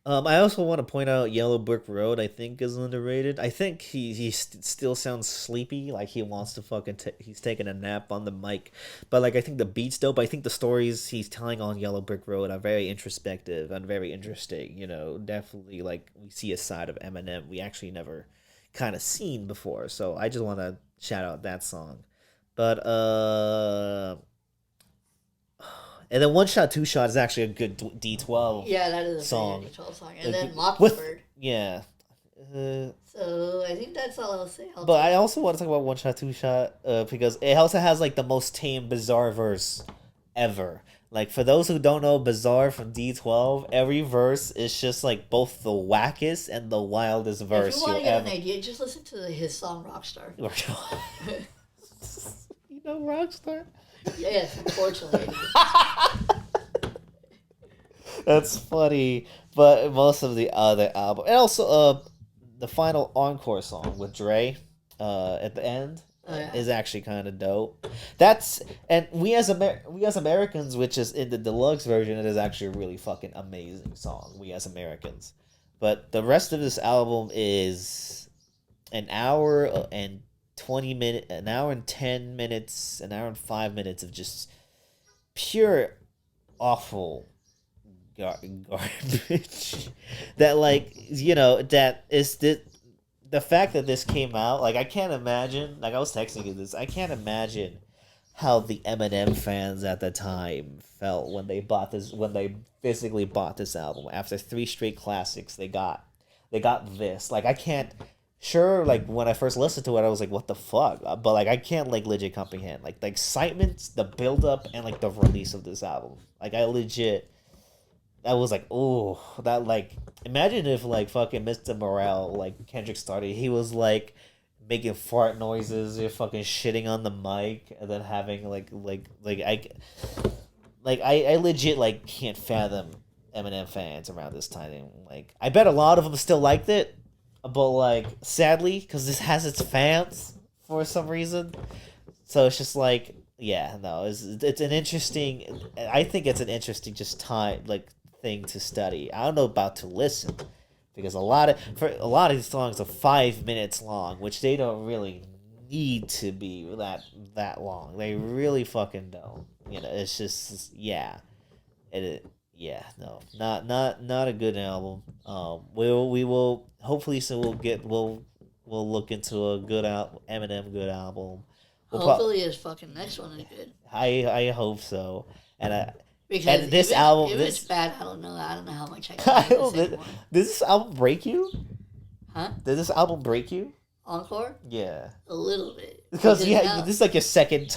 I also want to point out Yellow Brick Road, I think, is underrated. I think he still sounds sleepy, like he wants to fucking he's taking a nap on the mic. But like I think the beat's dope. I think the stories he's telling on Yellow Brick Road are very introspective and very interesting. You know, definitely like we see a side of Eminem we actually never kind of seen before. So I just want to shout out that song. But and then One Shot, Two Shot is actually a good D12 Yeah, that is a song. D12 song. And then Mockingbird. Yeah. So I think that's all I'll say. But I also want to talk about One Shot, Two Shot because it also has like the most tame Bizarre verse ever. Like for those who don't know Bizarre from D12, every verse is just like both the wackest and the wildest verse you'll ever. If you want to get an idea, just listen to his song Rockstar. You know Rockstar? Yes, unfortunately. That's funny, but most of the other album, and also the final Encore song with Dre at the end is actually kind of dope. That's and we as Americans, which is in the deluxe version, it is actually a really fucking amazing song. We as Americans, but the rest of this album is an hour and 20 minutes, an hour and 10 minutes, an hour and 5 minutes of just pure awful garbage. That like, you know, that is the fact that this came out, like I can't imagine, like I was texting you this, I can't imagine how the Eminem fans at the time felt when they physically bought this album. After 3 straight classics, they got this. Like I can't. Sure, like when I first listened to it, I was like, "What the fuck?" But like, I can't like legit comprehend like the excitement, the build up, and like the release of this album. Like, I was like, "Oh, that like." Imagine if like fucking Mr. Morale, like Kendrick started, he was like making fart noises, or fucking shitting on the mic, and then having I legit like can't fathom Eminem fans around this time. Like, I bet a lot of them still liked it. But like, sadly, because this has its fans for some reason, so it's just like, yeah, no, it's an interesting. I think it's an interesting just time like thing to study. I don't know about to listen, because a lot of these songs are 5 minutes long, which they don't really need to be that long. They really fucking don't. You know, it's just yeah, no, not a good album. We will hopefully we'll look into a good Eminem good album. Hopefully his fucking next one is good. I hope so. Because this album, if it's bad, I don't know how much I can do this anymore. Did this album break you? Huh? Did this album break you? Encore? Yeah. A little bit. Because this is like your second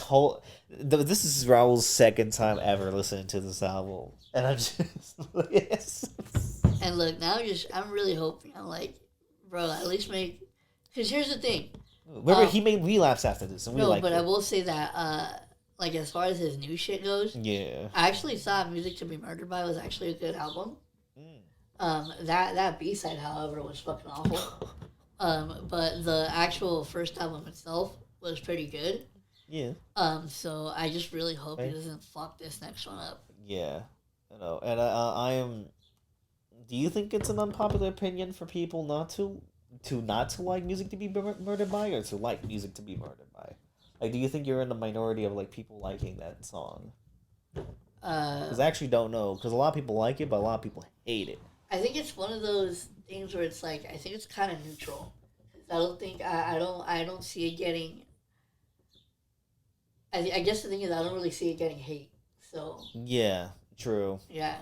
this is Raul's second time ever listening to this album. And I'm just yes. And look, now I'm really hoping, I'm like, bro, at least because here's the thing. Remember, he made Relapse after this, and we liked it. I will say that, like, as far as his new shit goes, yeah, I actually thought Music to Be Murdered By was actually a good album. That B-side, however, was fucking awful. But the actual first album itself was pretty good. Yeah. So I just really hope he doesn't fuck this next one up. Yeah, I know. And I am. Do you think it's an unpopular opinion for people not to like Music to Be Murdered By, or to like Music to Be Murdered By? Like, do you think you're in the minority of like people liking that song? Because I actually don't know. Because a lot of people like it, but a lot of people hate it. I think it's one of those things where it's like, I think it's kind of neutral. I don't think I don't see it getting. I guess the thing is, I don't really see it getting hate. So yeah, true. Yeah.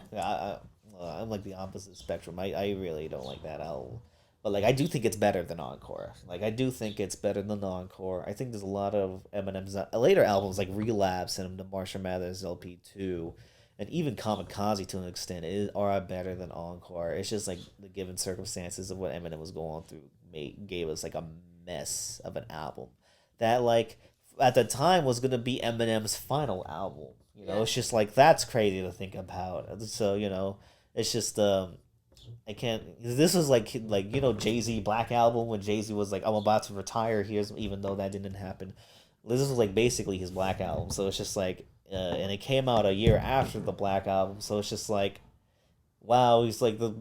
I'm like the opposite spectrum. I really don't like that album. But like I do think it's better than Encore. Like I do think it's better than Encore. I think there's a lot of Eminem's later albums like Relapse and the Marshall Mathers LP 2, and even Kamikaze to an extent are better than Encore. It's just like the given circumstances of what Eminem was going through gave us like a mess of an album that like at the time was gonna be Eminem's final album. It's just like that's crazy to think about. So it's just I can't. This was like Jay-Z Black Album when Jay-Z was like, I'm about to retire. Here's even though that didn't happen. This was like basically his Black Album. So it's just like, and it came out a year after the Black Album. So it's just like, wow. He's like the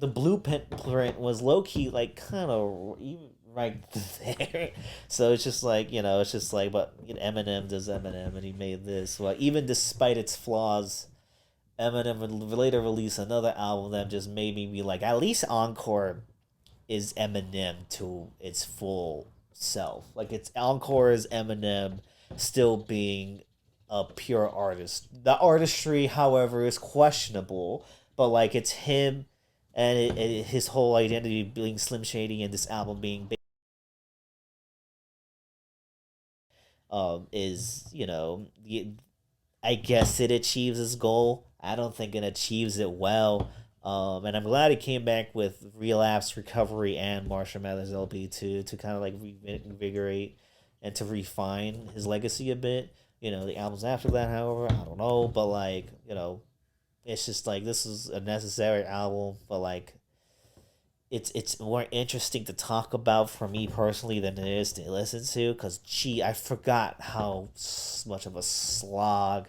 blueprint was low key like kind of even right there. So it's just like it's just like, but Eminem does Eminem, and he made this. Well, even despite its flaws. Eminem would later release another album that just made me be like, at least Encore is Eminem to its full self. Like, it's Encore is Eminem still being a pure artist. The artistry, however, is questionable, but like it's him and his whole identity being Slim Shady and this album being is I guess it achieves its goal. I don't think it achieves it well. And I'm glad he came back with Relapse, Recovery, and Marshall Mathers LP 2 to kind of like reinvigorate and to refine his legacy a bit. The albums after that, however, I don't know. But like, it's just like this is a necessary album, but like it's more interesting to talk about for me personally than it is to listen to because I forgot how much of a slog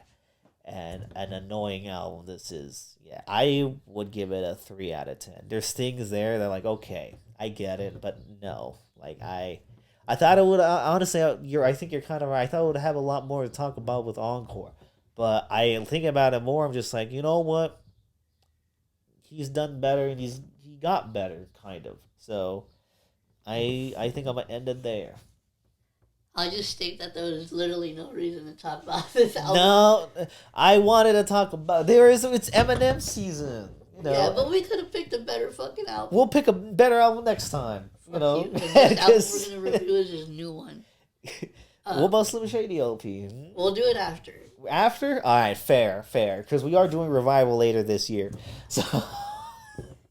and an annoying album this is. Yeah, I would give it a 3 out of 10. There's things there that like, okay, I get it, but no. Like I thought it would honestly I think you're kind of right. I thought it would have a lot more to talk about with Encore. But I think about it more, I'm just like, you know what? He's done better and he got better, kind of. So I think I'm gonna end it there. I just think that there was literally no reason to talk about this album. No, I wanted to talk about it's Eminem season. Yeah, but we could have picked a better fucking album. We'll pick a better album next time. This album we're gonna review is his new one. What about Slim Shady LP? We'll do it after. After? All right, fair. Because we are doing Revival later this year. So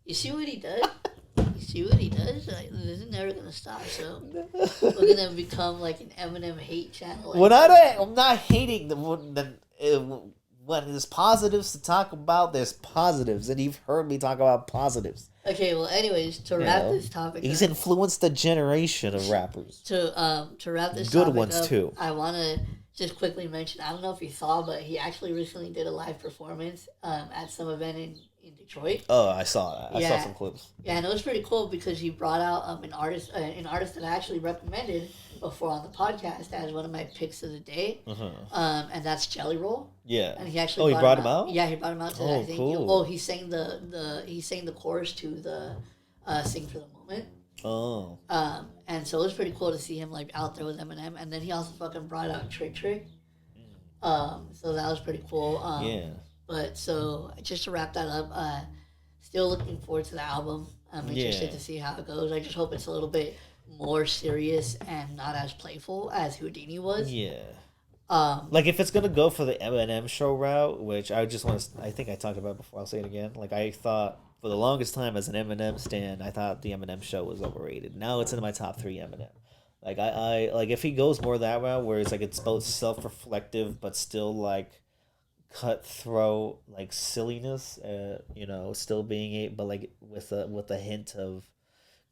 you see what he does? Like, this is never gonna stop. So we're gonna become like an Eminem hate channel. I'm not hating when there's positives to talk about. There's positives, and you've heard me talk about positives. Okay, well, anyways, to wrap this topic, he's influenced a generation of rappers. To wrap this good topic ones up, too. I want to just quickly mention. I don't know if you saw, but he actually recently did a live performance at some event in Detroit. Oh, I saw that. I saw some clips. Yeah, and it was pretty cool because he brought out an artist that I actually recommended before on the podcast as one of my picks of the day. And that's Jelly Roll. Yeah. And he actually brought him out? Yeah, he brought him out to I think cool. he sang the chorus to the Sing for the Moment. Oh. And so it was pretty cool to see him like out there with Eminem, and then he also fucking brought out Trick Trick. So that was pretty cool. Yeah. But so just to wrap that up, still looking forward to the album. I'm interested to see how it goes. I just hope it's a little bit more serious and not as playful as Houdini was. Yeah. Like if it's gonna go for the Eminem show route, which I just want to, I think I talked about before. I'll say it again. Like I thought for the longest time as an Eminem stan, I thought the Eminem show was overrated. Now it's in my top 3 Eminem. Like I like if he goes more that route, where it's like it's both self-reflective but still like cutthroat, like silliness, still being but like with a hint of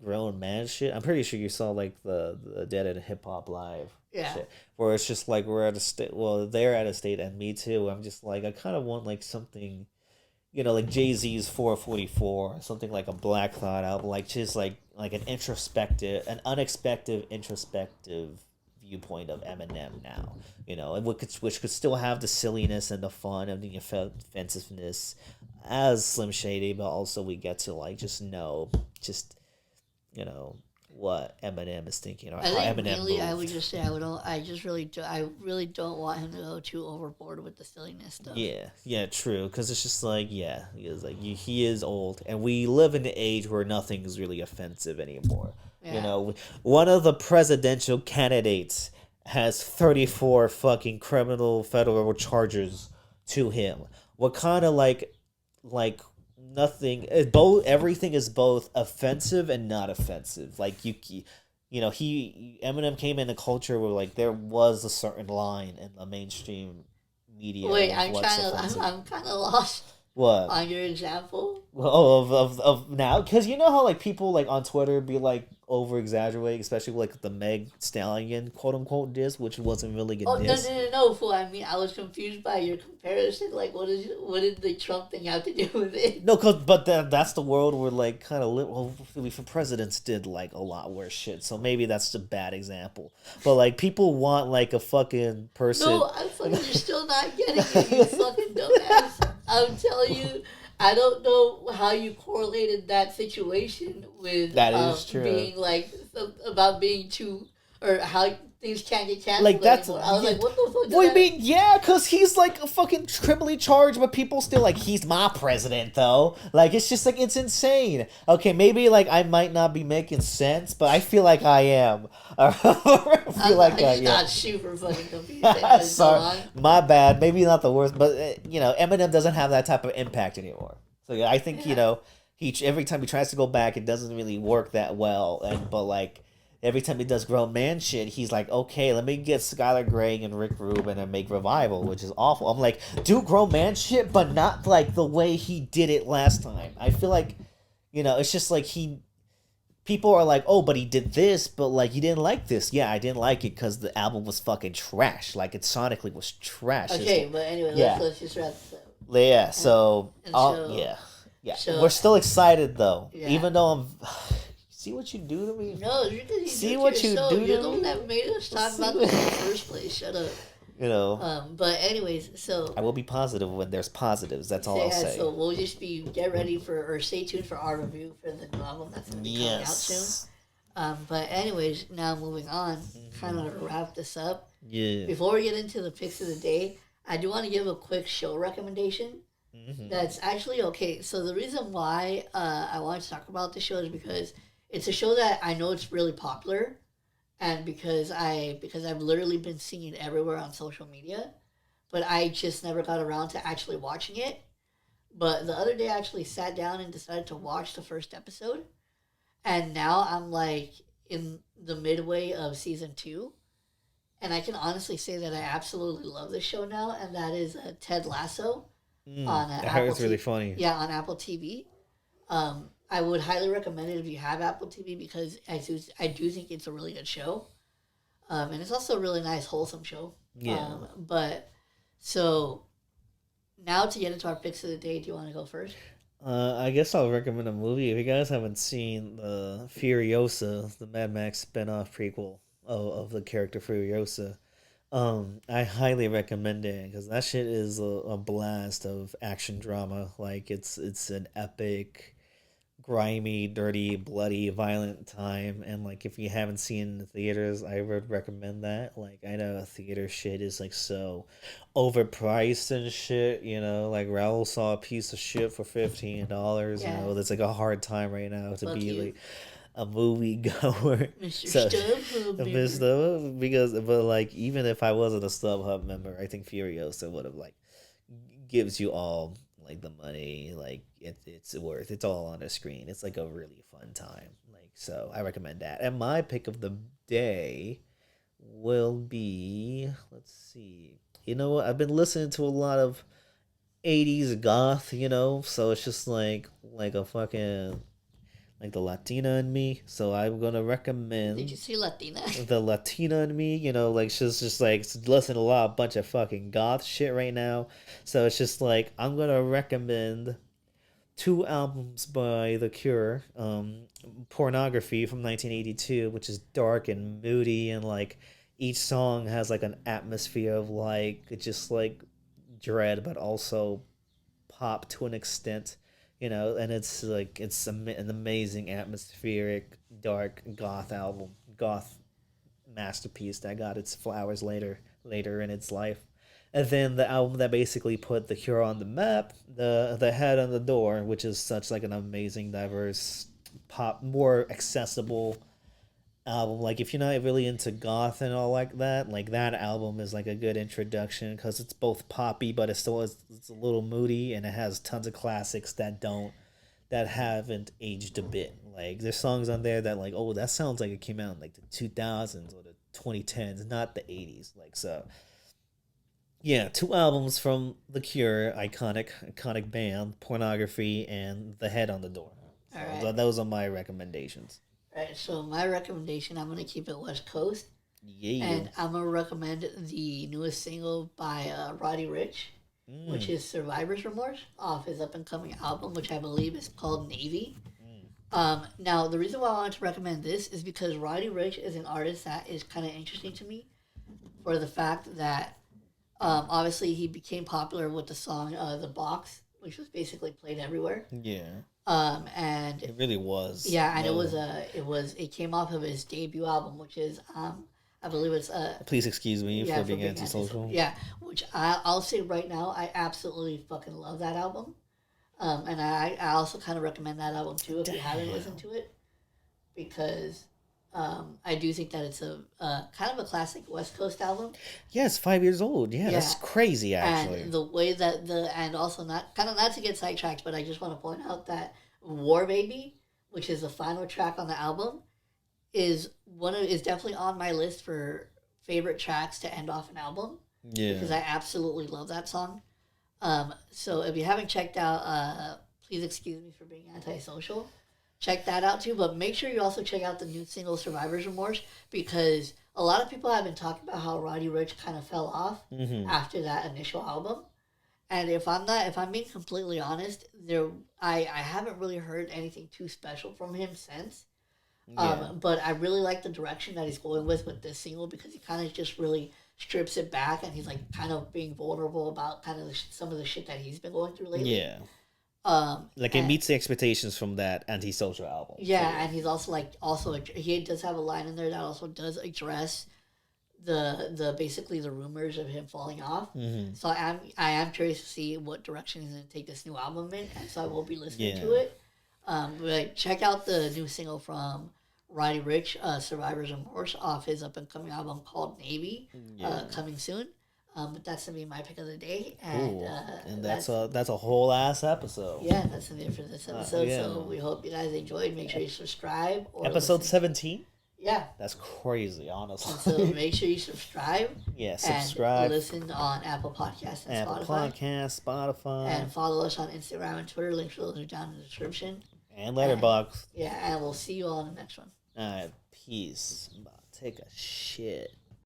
grown man shit. I'm pretty sure you saw like the Dead End Hip Hop Live shit, where it's just like we're at a state. Well, they're at a state, and me too. I'm just like I kind of want like something, like Jay-Z's 444, something like a Black Thought album, like just like an unexpected introspective viewpoint of Eminem now, and which could still have the silliness and the fun and the offensiveness as Slim Shady, but also we get to like just what Eminem is thinking or I how think Eminem mainly I moved. would just say I really don't want him to go too overboard with the silliness stuff. Yeah, true. Because it's just like, yeah, he is old, and we live in an age where nothing is really offensive anymore. You Yeah. know, one of the presidential candidates has 34 fucking criminal federal charges to him. What kind of like nothing? Both everything is both offensive and not offensive. Like you know, Eminem came in a culture where like there was a certain line in the mainstream media Wait, of what's offensive. I'm kind of lost What? on your example. Well, oh, of now, because you know how like people like on Twitter be like over exaggerating, especially like the Meg Stallion quote unquote diss, which wasn't really a Oh no diss. no no no! Fool! I mean, I was confused by your comparison. Like, what did the Trump thing have to do with it? No, that's the world where like kind of hopefully for presidents did like a lot worse shit. So maybe that's a bad example. But like people want like a fucking person. No, I'm fucking. You're still not getting it, you fucking dumbass. I'm telling you, I don't know how you correlated that situation with That is true. being like about being too or how things can't get canceled Like that's anymore. I was like, what the fuck? What do you mean? Yeah, because he's like a fucking criminally charged, but people still like he's my president though. Like it's just like it's insane. Okay, maybe like I might not be making sense, but I feel like I am. I feel like I am. Not super fucking confused. Sorry, my bad. Maybe not the worst, but you know, Eminem doesn't have that type of impact anymore. So yeah, I think you know every time he tries to go back, it doesn't really work that well. But like every time he does grown man shit, he's like, okay, let me get Skylar Grey and Rick Rubin and make Revival, which is awful. I'm like, do grown man shit, but not like the way he did it last time. I feel like, you know, it's just like people are like, oh, but he did this, but like, you didn't like this. Yeah, I didn't like it because the album was fucking trash. Like, it sonically was trash. Okay, but anyway, let's just wrap this up. Yeah, so, yeah. So, we're still excited, though. Yeah. Even though I'm... See what you do to me? No, you're see what you do to me? You're the one that made us talk about this in the first place. Shut up. You know. But anyways, so... I will be positive when there's positives. That's all I'll say. So we'll just get ready or stay tuned for our review for the new album that's going to be coming out soon. But anyways, now moving on, kind of to wrap this up. Yeah. Before we get into the picks of the day, I do want to give a quick show recommendation. That's actually okay. So the reason why I wanted to talk about this show is because it's a show that I know it's really popular, and because I've literally been seeing it everywhere on social media, but I just never got around to actually watching it. But the other day I actually sat down and decided to watch the first episode, and now I'm like in the midway of season 2, and I can honestly say that I absolutely love this show now, and that is Ted Lasso on I heard it's really funny. Yeah, on Apple TV. I would highly recommend it if you have Apple TV because I do think it's a really good show. And it's also a really nice, wholesome show. Yeah. But, so, now to get into our picks of the day, do you want to go first? I guess I'll recommend a movie. If you guys haven't seen the Furiosa, the Mad Max spinoff prequel of the character Furiosa, I highly recommend it because that shit is a blast of action drama. Like, it's an epic... grimy, dirty, bloody, violent time, and like if you haven't seen the theaters, I would recommend that. Like I know theater shit is like so overpriced and shit, you know, like Raul saw a piece of shit for $15, you know, that's like a hard time right now to be like a movie goer. Mr. StubHub because but like even if I wasn't a StubHub member, I think Furiosa would have like gives you all like the money, like it's worth. It's all on the screen. It's like a really fun time. Like so, I recommend that. And my pick of the day will be. Let's see. You know what? I've been listening to a lot of '80s goth. You know, so it's just like a fucking like the Latina in me. So I'm gonna recommend. Did you see Latina? The Latina in me, you know, like she's just like listening to a bunch of fucking goth shit right now. So it's just like I'm gonna recommend 2 albums by The Cure. Pornography from 1982, which is dark and moody, and like each song has like an atmosphere of like just like dread, but also pop to an extent. you know, and it's like an amazing atmospheric dark goth masterpiece that got its flowers later in its life. And then the album that basically put the Cure on the map, the Head on the Door, which is such like an amazing, diverse, pop, more accessible album. Like if you're not really into goth and all like that album is like a good introduction because it's both poppy, but it's a little moody, and it has tons of classics that haven't aged a bit. Like there's songs on there that like, oh, that sounds like it came out in like the 2000s or the 2010s, not the 80s. Like so, yeah, two albums from The Cure, iconic band, Pornography, and The Head on the Door. So All right. those are my recommendations. All right. So my recommendation, I'm gonna keep it West Coast, Yeah. and I'm gonna recommend the newest single by Roddy Ricch, which is "Survivor's Remorse" off his up and coming album, which I believe is called Navy. Now, the reason why I wanted to recommend this is because Roddy Ricch is an artist that is kind of interesting to me for the fact that obviously he became popular with the song "The Box," which was basically played everywhere. Yeah. And it really was. Yeah, and it came off of his debut album, which is I believe it's Please excuse me for being antisocial. Yeah, which I'll say right now, I absolutely fucking love that album. And I also kind of recommend that album too if you haven't listened to it, because I do think that it's a kind of a classic West Coast album. Yeah, it's 5 years old. Yeah, that's crazy actually. And the way that and also not to get sidetracked, but I just want to point out that War Baby, which is the final track on the album, is definitely on my list for favorite tracks to end off an album. Yeah, because I absolutely love that song. So if you haven't checked out, please excuse me for being antisocial. Check that out too, but make sure you also check out the new single "Survivor's Remorse" because a lot of people have been talking about how Roddy Ricch kind of fell off after that initial album. And if I'm being completely honest, I haven't really heard anything too special from him since. But I really like the direction that he's going with this single because he kind of just really strips it back and he's like kind of being vulnerable about kind of some of the shit that he's been going through lately. Yeah. Like it meets the expectations from that antisocial album. Yeah, and he's also he does have a line in there that also does address the basically the rumors of him falling off. Mm-hmm. So I am curious to see what direction he's gonna take this new album in, and so I will be listening to it. But check out the new single from Roddy Ricch, "Survivor's Remorse" off his up and coming album called Navy, coming soon. But that's gonna be my pick of the day, and that's a whole ass episode. Yeah, that's it for this episode. So we hope you guys enjoyed. Make sure you subscribe. Episode 17. Yeah, that's crazy, honestly. So make sure you subscribe. Yeah, subscribe. And listen on Apple Podcasts and Spotify, and follow us on Instagram and Twitter. Links for those are down in the description. And Letterboxd. And we'll see you all in the next one. All right, peace. I'm about to take a shit.